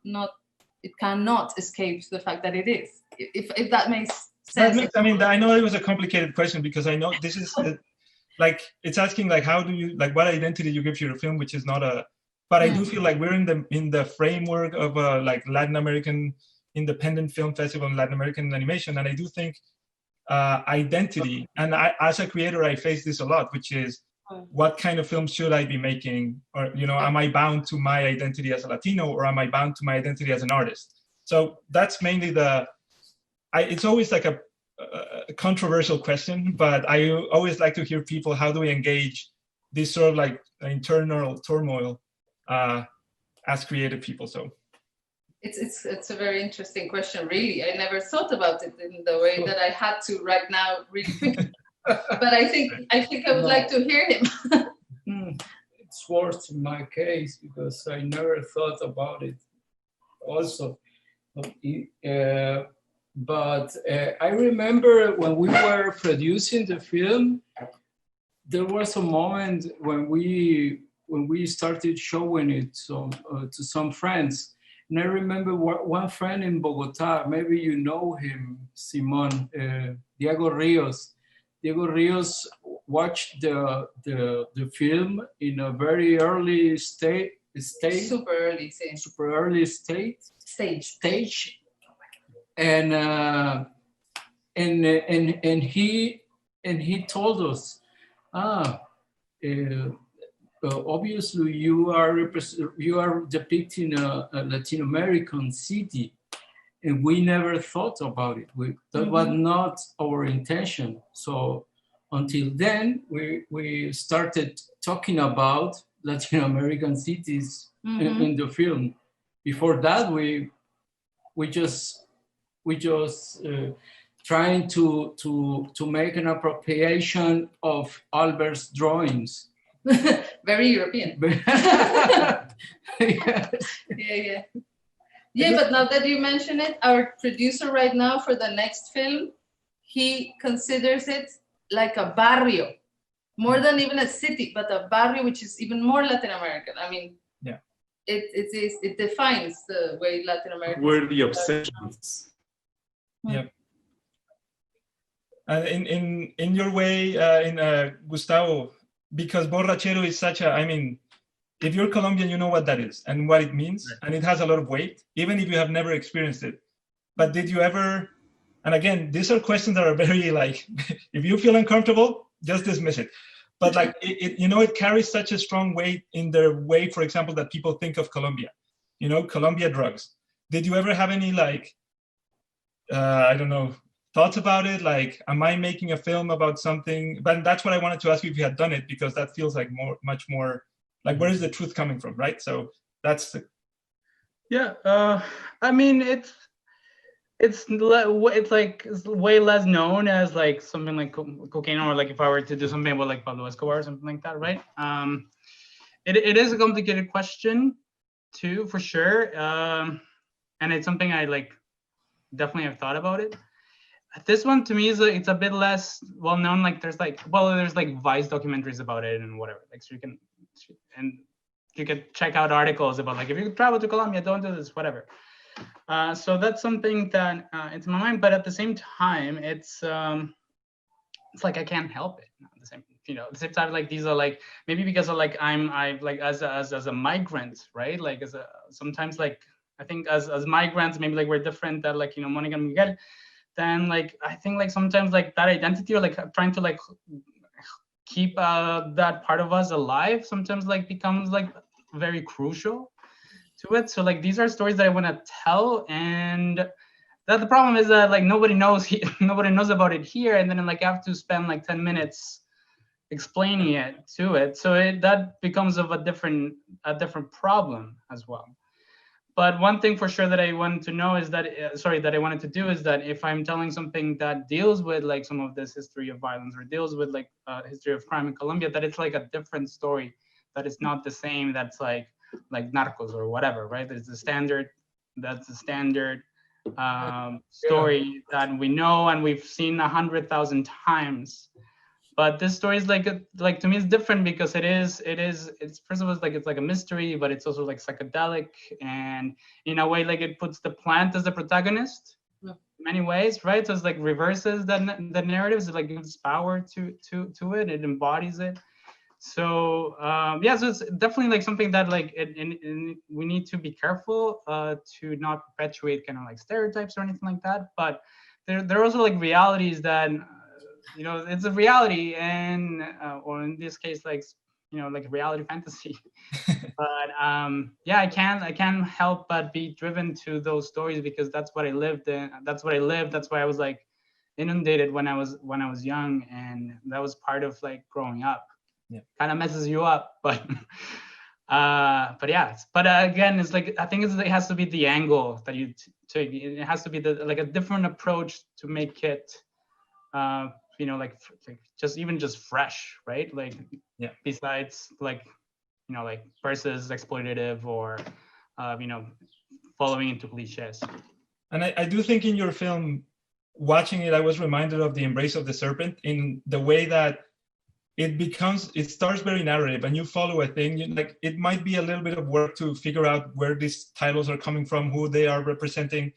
it cannot escape the fact that it is. If that makes sense. I mean, I know it was a complicated question because I know this is like it's asking like how do you like what identity you give to your film, which is not a. But I do feel like we're in the framework of a like Latin American independent film festival in Latin American animation, and I do think identity. And I, as a creator, I face this a lot, which is what kind of film should I be making, or am I bound to my identity as a Latino, or am I bound to my identity as an artist? So that's mainly it's always like a controversial question, but I always like to hear people, how do we engage this sort of like internal turmoil as creative people? So it's a very interesting question, really. I never thought about it in the way that I had to right now, really quickly. But I think I would like to hear him. It's worse in my case because I never thought about it also. But I remember when we were producing the film, there was a moment when we started showing it to some friends. And I remember one friend in Bogota, maybe you know him, Simón, Diego Rios. Diego Rios watched the film in a very early stage. Super early stage. And he told us, obviously you are depicting a Latin American city, and we never thought about it. That was not our intention. So until then, we started talking about Latin American cities in the film. Before that, we just trying to make an appropriation of Albert's drawings. Very European. Yes. Yeah, but now that you mention it, our producer right now for the next film, he considers it like a barrio, more than even a city, but a barrio, which is even more Latin American. I mean, it defines the way Latin America. Where the obsessions. Yeah. And in your way, Gustavo, because borrachero is such a, I mean, if you're Colombian, you know what that is and what it means, and it has a lot of weight, even if you have never experienced it. But did you ever, and again, these are questions that are very like, if you feel uncomfortable, just dismiss it. But like, it carries such a strong weight in the way, for example, that people think of Colombia, Colombia drugs. Did you ever have any like, I don't know, thoughts about it? Like, am I making a film about something? But that's what I wanted to ask you if you had done it, because that feels like much more, like, where is the truth coming from, right? So that's the... Yeah, I mean, it's like way less known as like something like cocaine, or like if I were to do something about like Pablo Escobar or something like that, right? It is a complicated question too, for sure, and it's something I like definitely have thought about it. This one to me it's a bit less well known. Like there's like Vice documentaries about it and whatever. Like so you can check out articles about like if you travel to Colombia, don't do this, whatever. So that's something that it's in my mind. But at the same time, it's like I can't help it. At the same time, like these are like maybe because of like I like as a migrant, right? Like sometimes like I think as migrants maybe like we're different than like Monica and Miguel. Then like I think like sometimes like that identity or like trying to like keep that part of us alive sometimes like becomes like very crucial to it. So like these are stories that I want to tell, and that the problem is that like nobody knows about it here, and then like I have to spend like 10 minutes explaining it to it. So that becomes of a different problem as well. But one thing for sure that I wanted to know is that, that I wanted to do is that if I'm telling something that deals with like some of this history of violence or deals with like history of crime in Colombia, that it's like a different story, that it's not the same. That's like like Narcos or whatever, right? That's the standard story that we know and we've seen 100,000 times. But this story is like to me it's different because it's first of all it's like a mystery, but it's also like psychedelic, and in a way like it puts the plant as the protagonist in many ways, right? So it's like reverses the narratives, it like gives power to it, it embodies it. So yeah, so it's definitely like something that like we need to be careful to not perpetuate kind of like stereotypes or anything like that. But there are also like realities that you know, it's a reality, and or in this case, like, you know, like reality fantasy. But yeah, I can't help but be driven to those stories because that's what I lived in. That's what I lived. That's why I was like inundated when I was young, and that was part of like growing up. Yeah, kind of messes you up, but yeah. But again, it's like I think it has to be the angle that you take. It has to be like a different approach to make it. You know, like just fresh, right? Like, yeah. Besides, like, you know, like versus exploitative or, you know, following into cliches. And I do think in your film, watching it, I was reminded of The Embrace of the Serpent in the way that it starts very narrative, and you follow a thing. Like it might be a little bit of work to figure out where these titles are coming from, who they are representing,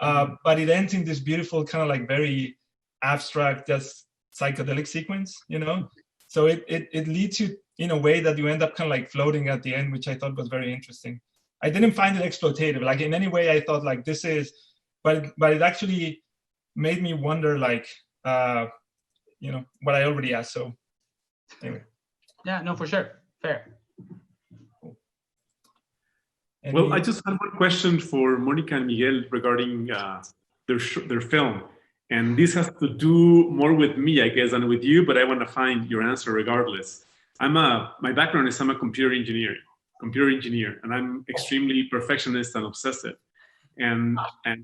but it ends in this beautiful kind of like very abstract, just psychedelic sequence, you know? So it leads you in a way that you end up kind of like floating at the end, which I thought was very interesting. I didn't find it exploitative. Like in any way I thought like this is, but it actually made me wonder like, you know, what I already asked. So anyway. Yeah, no, for sure. Fair. Cool. Well, I just had one question for Monica and Miguel regarding their film. And this has to do more with me, I guess, than with you, but I want to find your answer regardless. My background is I'm a computer engineer, and I'm extremely perfectionist and obsessive. And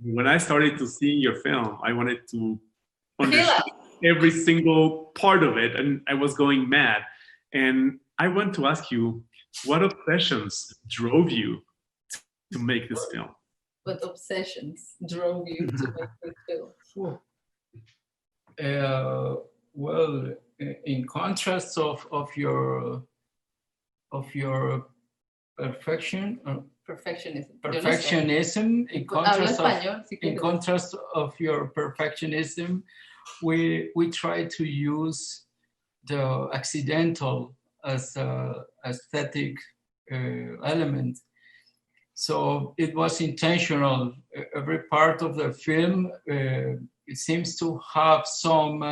when I started to see your film, I wanted to understand every single part of it, and I was going mad. And I want to ask you, what obsessions drove you to make this film? What obsessions drove you to make this film? Well, in contrast of your perfectionism, in contrast of your perfectionism, we try to use the accidental as a aesthetic element. So it was intentional. Every part of the film, it seems to have some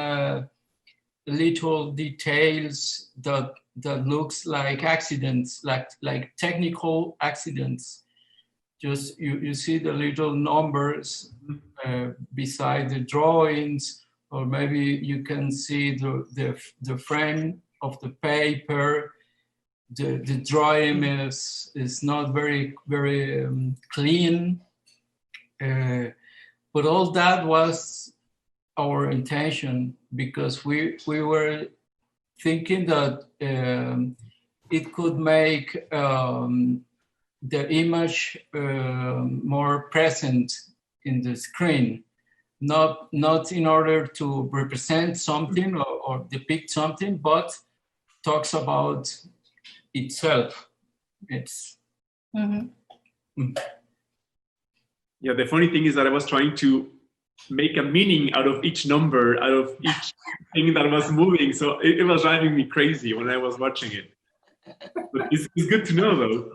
little details that looks like accidents, like technical accidents. Just you see the little numbers beside the drawings, or maybe you can see the frame of the paper. The drawing is not very clean, but all that was our intention because we were thinking that it could make the image more present in the screen, not in order to represent something or depict something, but talks about itself. It's Yeah, the funny thing is that I was trying to make a meaning out of each number, out of each thing that was moving, so it was driving me crazy when I was watching it. But it's good to know though.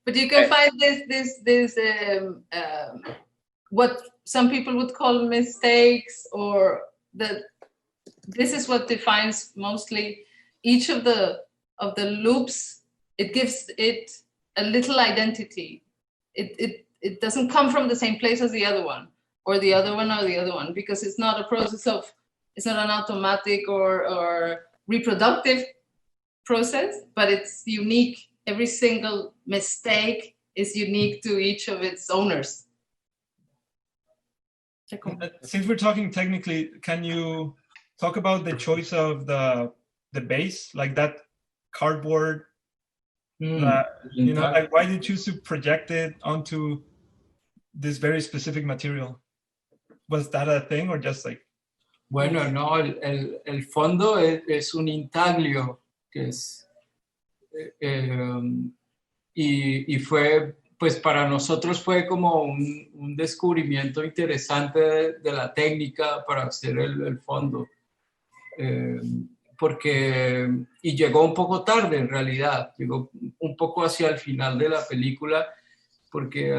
But you can find this what some people would call mistakes, or this is what defines mostly each of the loops. It gives it a little identity. It doesn't come from the same place as the other one, or the other one, or the other one, because it's not a process of, it's not an automatic or reproductive process, but it's unique. Every single mistake is unique to each of its owners. Since we're talking technically, can you talk about the choice of the base? Like that cardboard. You know, like, why did you choose to project it onto this very specific material? Was that a thing or just like? Bueno, no, el fondo es un intaglio, que es, y fue, pues para nosotros fue como un descubrimiento interesante de la técnica para hacer el fondo. Porque, y llegó un poco tarde en realidad, llegó un poco hacia el final de la película, porque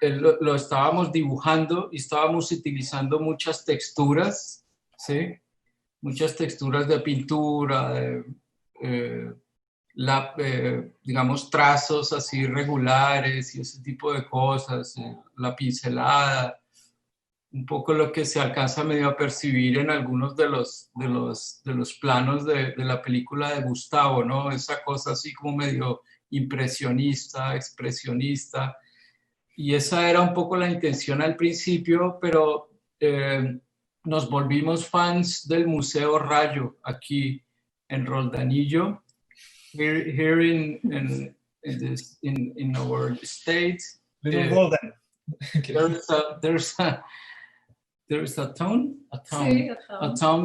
lo estábamos dibujando y estábamos utilizando muchas texturas, ¿sí? Muchas texturas de pintura, digamos, trazos así regulares y ese tipo de cosas, la pincelada, un poco lo que se alcanza medio a percibir en algunos de los planos de la película de Gustavo, ¿no? Esa cosa así como medio impresionista, expresionista, y esa era un poco la intención al principio, pero nos volvimos fans del Museo Rayo aquí en Roldanillo, here in our state. There's a town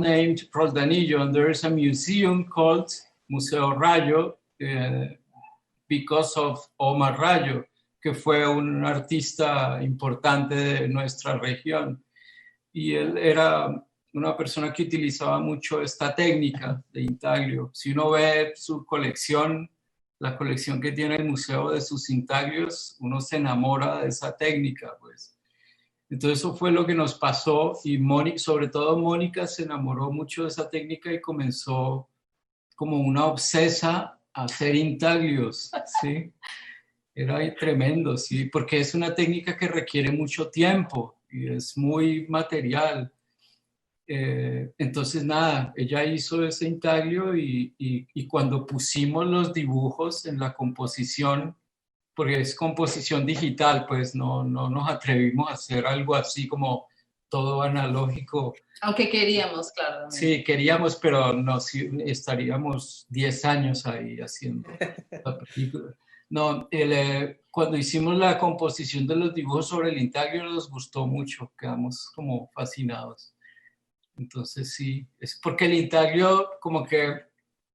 named Roldanillo, and there is a museum called Museo Rayo because of Omar Rayo, que fue un artista importante de nuestra región. Y él era una persona que utilizaba mucho esta técnica de intaglio. Si uno ve su colección, la colección que tiene el museo de sus intaglios, uno se enamora de esa técnica, pues. Entonces eso fue lo que nos pasó, y sobre todo Mónica se enamoró mucho de esa técnica y comenzó como una obsesa a hacer intaglios, ¿sí? Era tremendo, sí, porque es una técnica que requiere mucho tiempo y es muy material. Entonces nada, ella hizo ese intaglio y cuando pusimos los dibujos en la composición, porque es composición digital, pues no nos atrevimos a hacer algo así como todo analógico. Aunque queríamos, claro. Sí, queríamos, pero no, sí, estaríamos 10 años ahí haciendo la película. No, cuando hicimos la composición de los dibujos sobre el intaglio nos gustó mucho, quedamos como fascinados. Entonces sí, es porque el intaglio como que,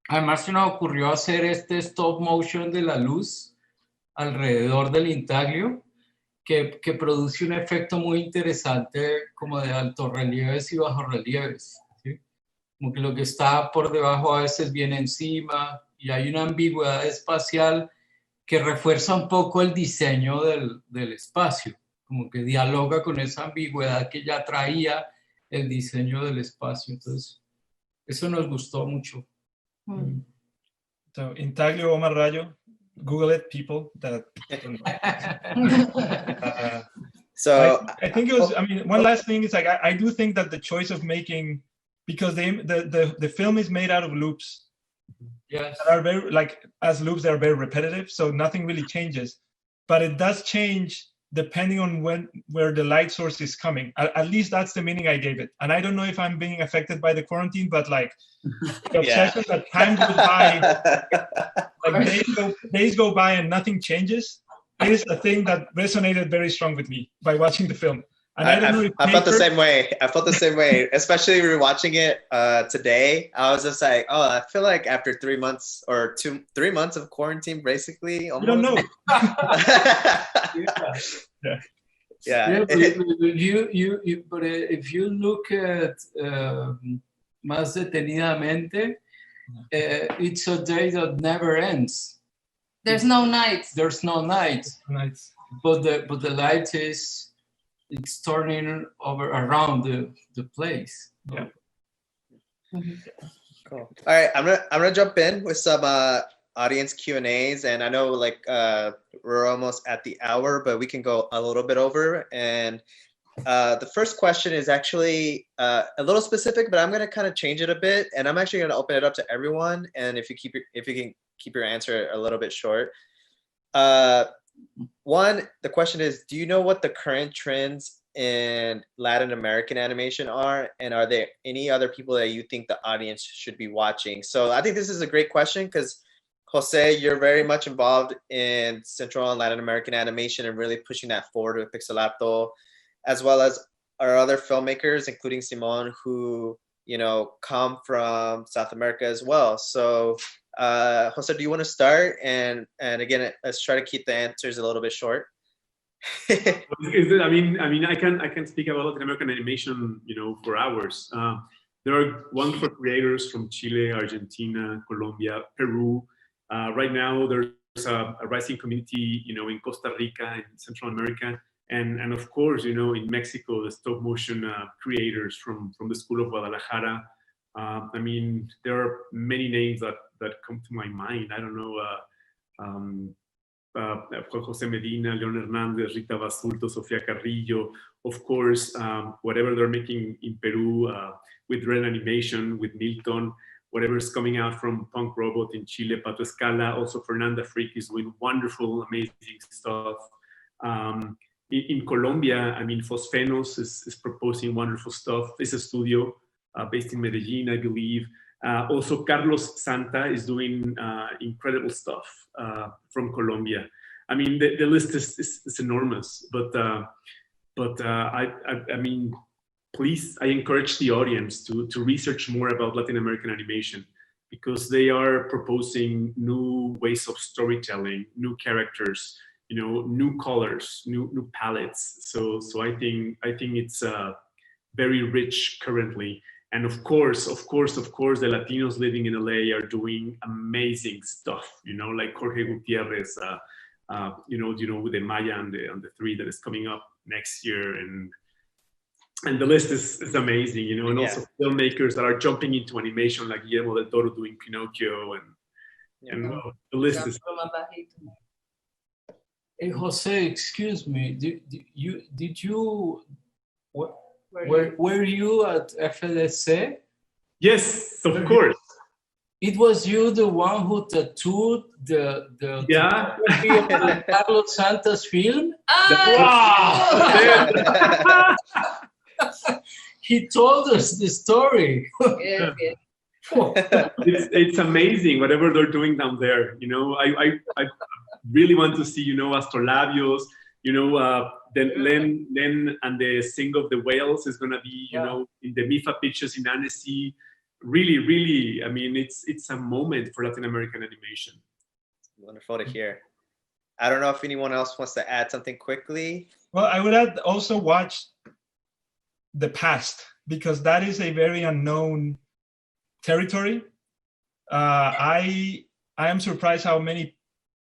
además se nos ocurrió hacer este stop motion de la luz alrededor del intaglio, que produce un efecto muy interesante como de altos relieves y bajos relieves, ¿sí? Como que lo que está por debajo a veces viene encima, y hay una ambigüedad espacial que refuerza un poco el diseño del espacio, como que dialoga con esa ambigüedad que ya traía el diseño del espacio. Entonces, eso nos gustó mucho. So, intaglio Omar Rayo, Google it, people that don't know. So I think it was, I mean, one last thing is like, I do think that the choice of making, because the film is made out of loops. Yes. That are very, like, as loops, they're very repetitive, so nothing really changes. But it does change depending on where the light source is coming. At least that's the meaning I gave it. And I don't know if I'm being affected by the quarantine, but like, the obsession that time goes by, like days go by and nothing changes, is a thing that resonated very strong with me by watching the film. And I don't know if I felt the same way. I felt the same way, especially rewatching it today. I was just like, oh, I feel like after 3 months or 3 months of quarantine, basically. Almost. You don't know. Yeah. But if you look at más detenidamente, it's a day that never ends. There's no night. There's no night. Nice. But the light it's turning around the place. Yeah. Cool. All right, I'm gonna jump in with some audience Q&As, and I know like we're almost at the hour, but we can go a little bit over. And the first question is actually a little specific, but I'm gonna kind of change it a bit, and I'm actually gonna open it up to everyone. And if you can keep your answer a little bit short. One, the question is, do you know what the current trends in Latin American animation are, and are there any other people that you think the audience should be watching? So I think this is a great question because Jose, you're very much involved in Central and Latin American animation and really pushing that forward with Pixelatl, as well as our other filmmakers, including Simón, who, you know, come from South America as well. So Jose, do you want to start? And again, let's try to keep the answers a little bit short. I mean, I can speak about Latin American animation, you know, for hours. There are wonderful creators from Chile, Argentina, Colombia, Peru. Right now, there's a rising community, you know, in Costa Rica and Central America, and of course, you know, in Mexico, the stop motion creators from the School of Guadalajara. I mean, there are many names that come to my mind. I don't know. Jose Medina, Leon Hernandez, Rita Basulto, Sofia Carrillo, of course, whatever they're making in Peru with Red Animation, with Milton, whatever is coming out from Punk Robot in Chile, Pato Escala, also Fernanda Frick is doing wonderful, amazing stuff. In Colombia, I mean, Fosfenos is proposing wonderful stuff. It's a studio based in Medellin, I believe. Also, Carlos Santa is doing incredible stuff from Colombia. I mean, the list is enormous, but I mean, please, I encourage the audience to research more about Latin American animation because they are proposing new ways of storytelling, new characters, you know, new colors, new palettes. So I think it's very rich currently. And of course, the Latinos living in LA are doing amazing stuff, you know, like Jorge Gutierrez, you know, with the Maya and the 3 that is coming up next year. And the list is amazing, you know, and also filmmakers that are jumping into animation like Guillermo del Toro doing Pinocchio and the list is... Hey, Jose, excuse me, were you at FLSC? Yes, of course. It was you the one who tattooed the of Carlos Santa's film? Wow! He told us the story. Yes, yes. It's amazing whatever they're doing down there. You know, I really want to see, you know, Astrolabios, you know, then Len and the Sing of the Whales is gonna be, you know, in the MIFA pitches in Annecy. Really, I mean, it's a moment for Latin American animation. Wonderful to hear. I don't know if anyone else wants to add something quickly. Well, I would add also watch the past because that is a very unknown territory. I am surprised how many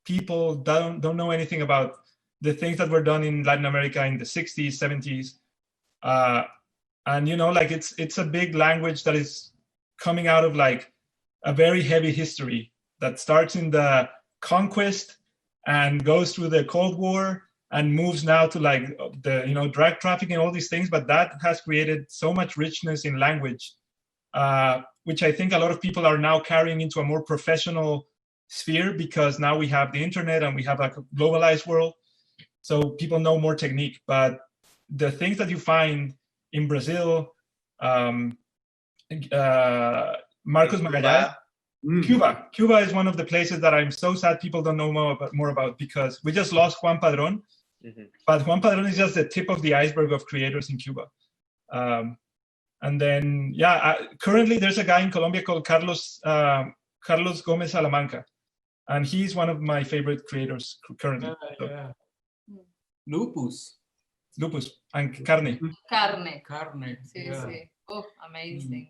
people don't know anything about the things that were done in Latin America in the 60s, 70s. And, you know, like it's a big language that is coming out of like a very heavy history that starts in the conquest and goes through the Cold War and moves now to like the, you know, drug trafficking and all these things. But that has created so much richness in language, which I think a lot of people are now carrying into a more professional sphere because now we have the internet and we have like a globalized world. So people know more technique, but the things that you find in Brazil, Marcos Magalhães, Cuba is one of the places that I'm so sad people don't know more about because we just lost Juan Padrón, but Juan Padrón is just the tip of the iceberg of creators in Cuba. And then, currently there's a guy in Colombia called Carlos Gomez Salamanca, and he's one of my favorite creators currently. Lupus and Carne. Carne. Sí, sí. Oh, amazing.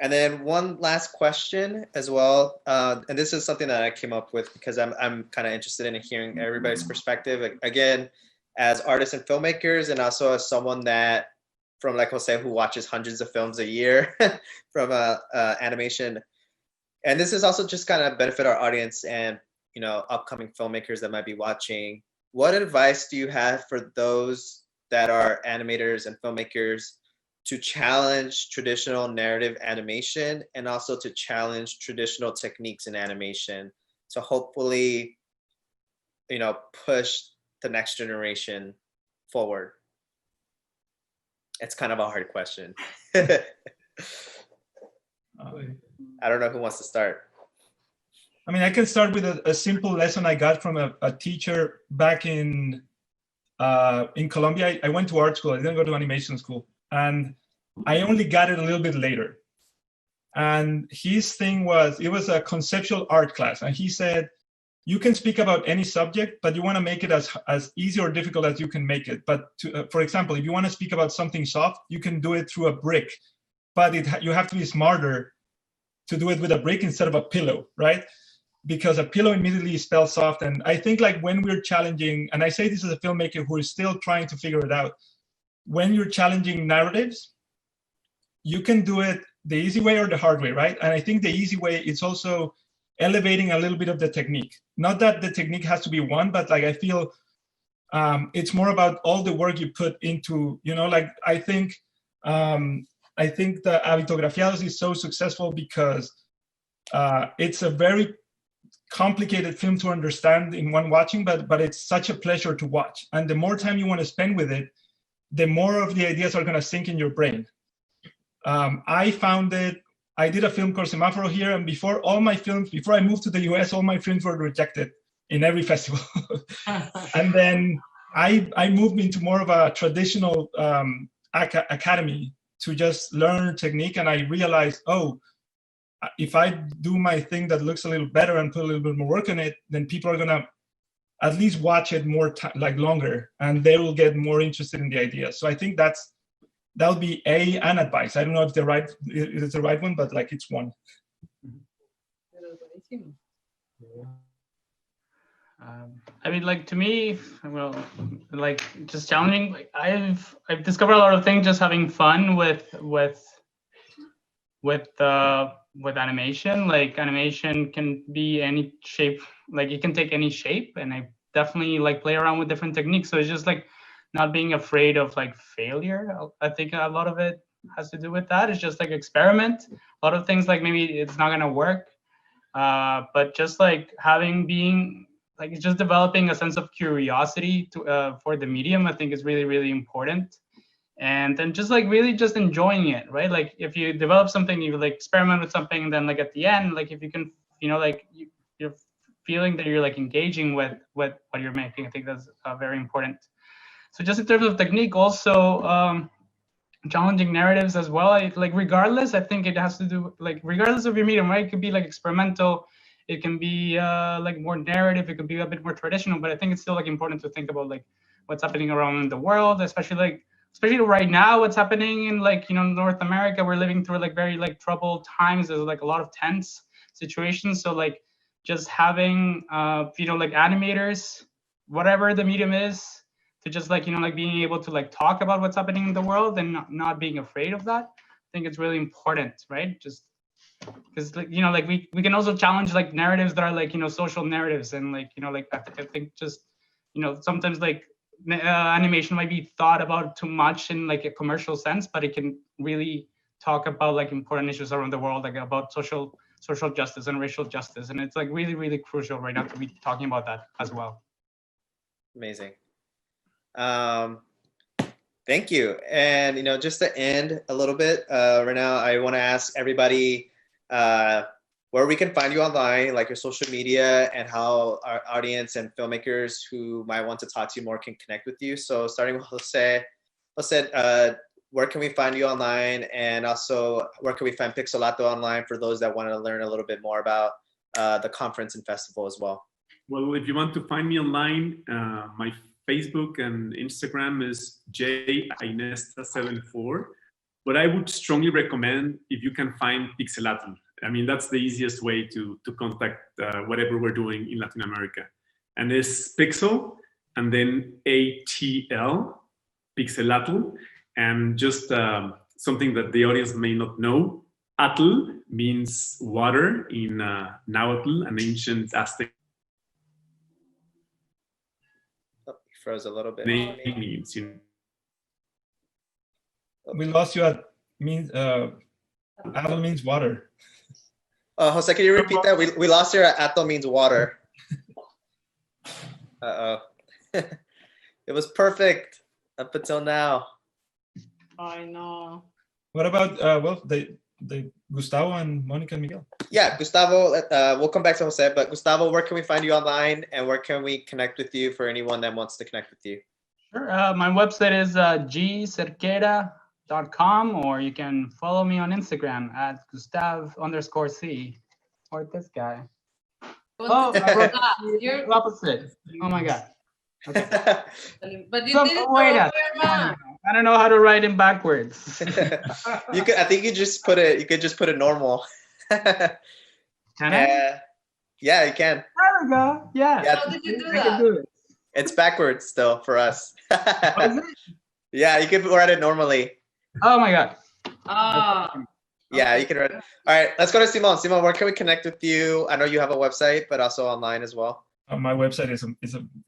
And then one last question as well, and this is something that I came up with because I'm kind of interested in hearing everybody's perspective. Again, as artists and filmmakers, and also as someone that, from like Jose, who watches hundreds of films a year from animation. And this is also just kind of benefit our audience and, you know, upcoming filmmakers that might be watching. What advice do you have for those that are animators and filmmakers to challenge traditional narrative animation and also to challenge traditional techniques in animation to hopefully, you know, push the next generation forward? It's kind of a hard question. I don't know who wants to start. I mean, I can start with a simple lesson I got from a teacher back in Colombia. I went to art school. I didn't go to animation school. And I only got it a little bit later. And his thing was, it was a conceptual art class. And he said, you can speak about any subject, but you want to make it as easy or difficult as you can make it. But for example, if you want to speak about something soft, you can do it through a brick. But you have to be smarter to do it with a brick instead of a pillow, right? Because a pillow immediately spells soft. And I think like when we're challenging, and I say this as a filmmaker who is still trying to figure it out, when you're challenging narratives, you can do it the easy way or the hard way, right? And I think the easy way is also elevating a little bit of the technique. Not that the technique has to be one, but like I feel it's more about all the work you put into, you know, like I think the Habitografiados is so successful because it's a very complicated film to understand in one watching, but it's such a pleasure to watch. And the more time you want to spend with it, the more of the ideas are going to sink in your brain. I found it, I did a film called Semáforo here, and before I moved to the US, all my films were rejected in every festival. And then I moved into more of a traditional academy to just learn technique, and I realized, oh, if I do my thing that looks a little better and put a little bit more work on it, then people are gonna at least watch it more longer, and they will get more interested in the idea. So I think that would be an advice. I don't know if it's the right one, but like it's one. I mean, like to me, well, like just challenging. Like I've discovered a lot of things just having fun with animation. Like animation can be any shape. Like it can take any shape, and I definitely like play around with different techniques. So it's just like not being afraid of like failure. I think a lot of it has to do with that. It's just like experiment. A lot of things like maybe it's not gonna work, but just like it's just developing a sense of curiosity for the medium, I think is really, really important. And then just like really just enjoying it, right? Like if you develop something, you like experiment with something, then like at the end, like if you can, you know, like you're feeling that you're like engaging with what you're making, I think that's very important. So just in terms of technique, also challenging narratives as well. Like regardless, I think it has to do like regardless of your medium, right? It could be like experimental, it can be like more narrative, it could be a bit more traditional, but I think it's still like important to think about like what's happening around the world, especially right now, what's happening in like, you know, North America. We're living through like very like troubled times. There's like a lot of tense situations. So like just having, you know, like animators, whatever the medium is, to just like, you know, like being able to like talk about what's happening in the world and not being afraid of that. I think it's really important, right? Just because like, you know, like we can also challenge like narratives that are like, you know, social narratives, and like, you know, like I think just, you know, sometimes like animation might be thought about too much in like a commercial sense, but it can really talk about like important issues around the world, like about social justice and racial justice, and it's like really, really crucial right now to be talking about that as well. Amazing. Thank you. And you know, just to end a little bit right now, I want to ask everybody where we can find you online, like your social media, and how our audience and filmmakers who might want to talk to you more can connect with you. So starting with Jose, where can we find you online? And also, where can we find Pixelatl online for those that want to learn a little bit more about the conference and festival as well? Well, if you want to find me online, my Facebook and Instagram is jignesta74. But I would strongly recommend if you can find Pixelatl. I mean, that's the easiest way to contact whatever we're doing in Latin America. And it's Pixel and then ATL, Pixelatl. And just something that the audience may not know, Atl means water in Nahuatl, an ancient Aztec froze a little bit. Means, you know. We lost you at Atl means water. Jose, can you repeat that? We lost you at Atl means water. Uh-oh. It was perfect up until now. I know. What about well, the Gustavo and Monica and Miguel? Yeah, Gustavo, we'll come back to Jose, but Gustavo, where can we find you online and where can we connect with you for anyone that wants to connect with you? Sure. My website is gcerquera.com, or you can follow me on Instagram at Gustav_C, or this guy. Oh, You're opposite. Oh my God. Okay. But you So, did it wait the a- wrong way, I don't know how to write it backwards. You could, I think you just put it. You could just put it normal. Can I? Yeah, you can. There we go. Yeah. Yeah. How did you do I that? can do it. It's backwards still for us. What is it? Yeah, you could write it normally. Oh my God. Ah, Yeah, you can write it. All right, let's go to Simón. Simón, where can we connect with you? I know you have a website, but also online as well. My website is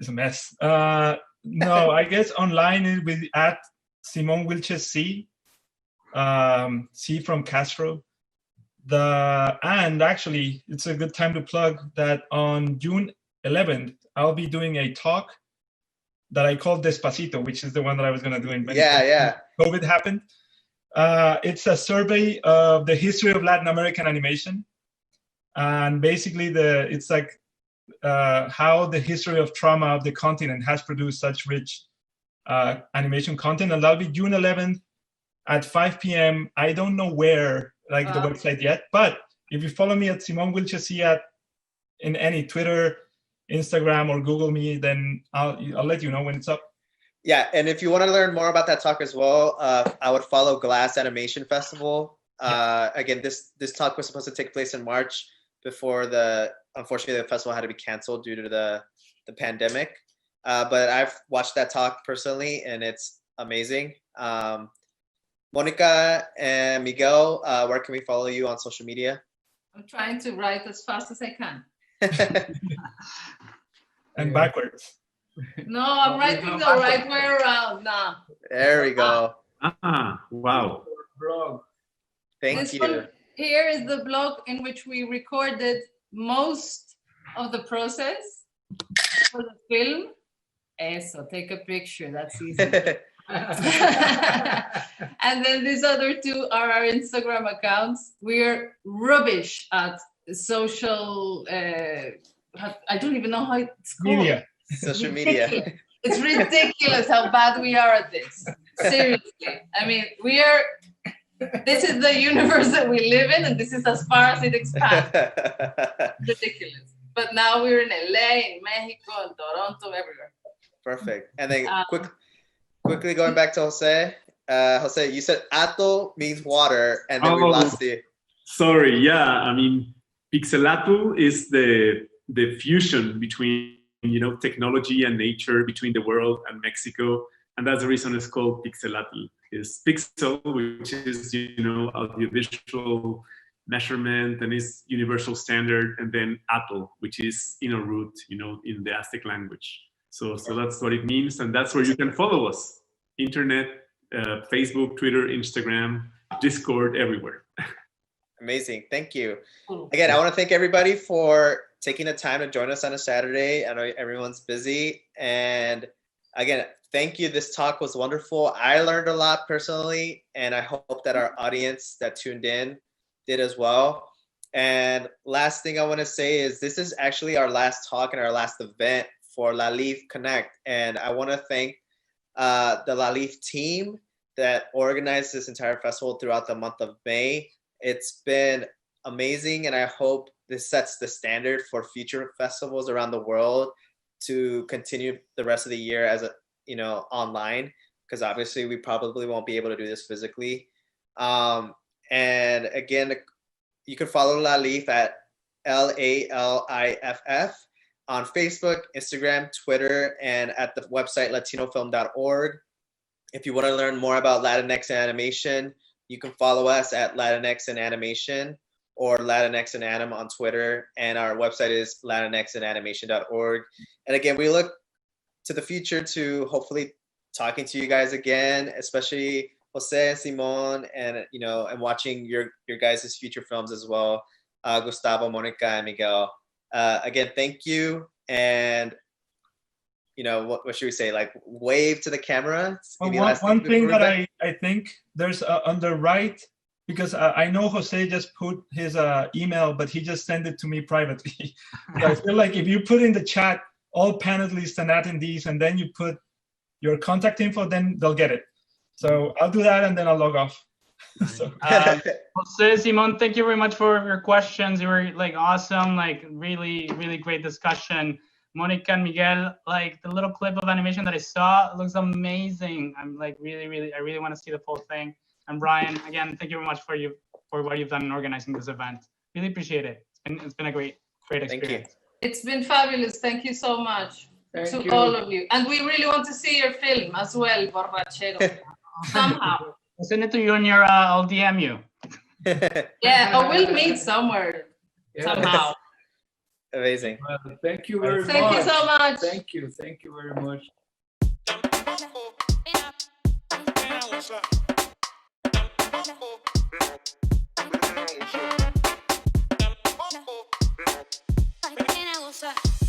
a mess. No, I guess online it will be at Simón Wilches-C, C from Castro. And actually, it's a good time to plug that on June 11th, I'll be doing a talk that I call Despacito, which is the one that I was going to do in Yeah. COVID happened. It's a survey of the history of Latin American animation. And basically, it's like how the history of trauma of the continent has produced such rich animation content. And that'll be June 11th at 5 p.m. I don't know where, like the website yet, but if you follow me at Simón Wilches-C in any Twitter, Instagram, or Google me, then I'll let you know when it's up. Yeah, and if you want to learn more about that talk as well, I would follow Glass Animation Festival. Again, this talk was supposed to take place in March before unfortunately the festival had to be canceled due to the pandemic. But I've watched that talk personally, and it's amazing. Monica and Miguel, where can we follow you on social media? I'm trying to write as fast as I can. And backwards. No, I'm writing the right way around now. There we go. Wow. Blog. Thank This you. one here is the blog in which we recorded most of the process for the film. Eso, take a picture, that's easy. And then these other two are our Instagram accounts. We're rubbish at social, I don't even know how it's called. Media. Social media. It's ridiculous how bad we are at this. Seriously. I mean, this is the universe that we live in, and this is as far as it expands. Ridiculous. But now we're in LA, in Mexico, in Toronto, everywhere. Perfect. And then quickly going back to Jose. Jose, you said ato means water, and then we lost you. Sorry, yeah. I mean, Pixelatl is the fusion between technology and nature, between the world and Mexico, and that's the reason it's called Pixelatl. Is pixel, which is audiovisual measurement and is universal standard, and then atl, which is root, in the Aztec language. So that's what it means, and that's where you can follow us: internet, Facebook, Twitter, Instagram, Discord, everywhere. Amazing. Thank you. Again, I want to thank everybody for taking the time to join us on a Saturday. I know everyone's busy. And again, thank you. This talk was wonderful. I learned a lot personally, and I hope that our audience that tuned in did as well. And last thing I want to say is this is actually our last talk and our last event for LALIFF Connect. And I want to thank the LALIFF team that organized this entire festival throughout the month of May. It's been amazing, and I hope this sets the standard for future festivals around the world to continue the rest of the year as online, because obviously we probably won't be able to do this physically. And again, you can follow LALIFF at LALIFF on Facebook, Instagram, Twitter, and at the website latinofilm.org. If you want to learn more about Latinx and animation, you can follow us at Latinx and Animation or Latinx and Anim on Twitter. And our website is latinxandanimation.org. And again, we look to the future to hopefully talking to you guys again, especially Jose and Simón, and and watching your guys' future films as well. Gustavo, Monica, and Miguel. Again, thank you, and you know, what should we say, like wave to the camera? Well, one thing that I think there's on the right, because I know Jose just put his email, but he just sent it to me privately. So I feel like if you put in the chat all panelists and attendees, and then you put your contact info, then they'll get it. So I'll do that and then I'll log off. So, Jose, Simón, thank you very much for your questions. You were like awesome, like really, really great discussion. Monica and Miguel, like the little clip of animation that I saw looks amazing. I'm like I really want to see the full thing. And Brian, again, thank you very much for what you've done in organizing this event. Really appreciate it. It's been a great experience. Thank you. It's been fabulous. Thank you so much to all of you. And we really want to see your film as well, Borrachero. Somehow. I'll send it to you and I'll DM you. Yeah, or we'll meet somewhere. Somehow. Amazing. Well, thank you very much. Thank you so much. Thank you very much. What's up?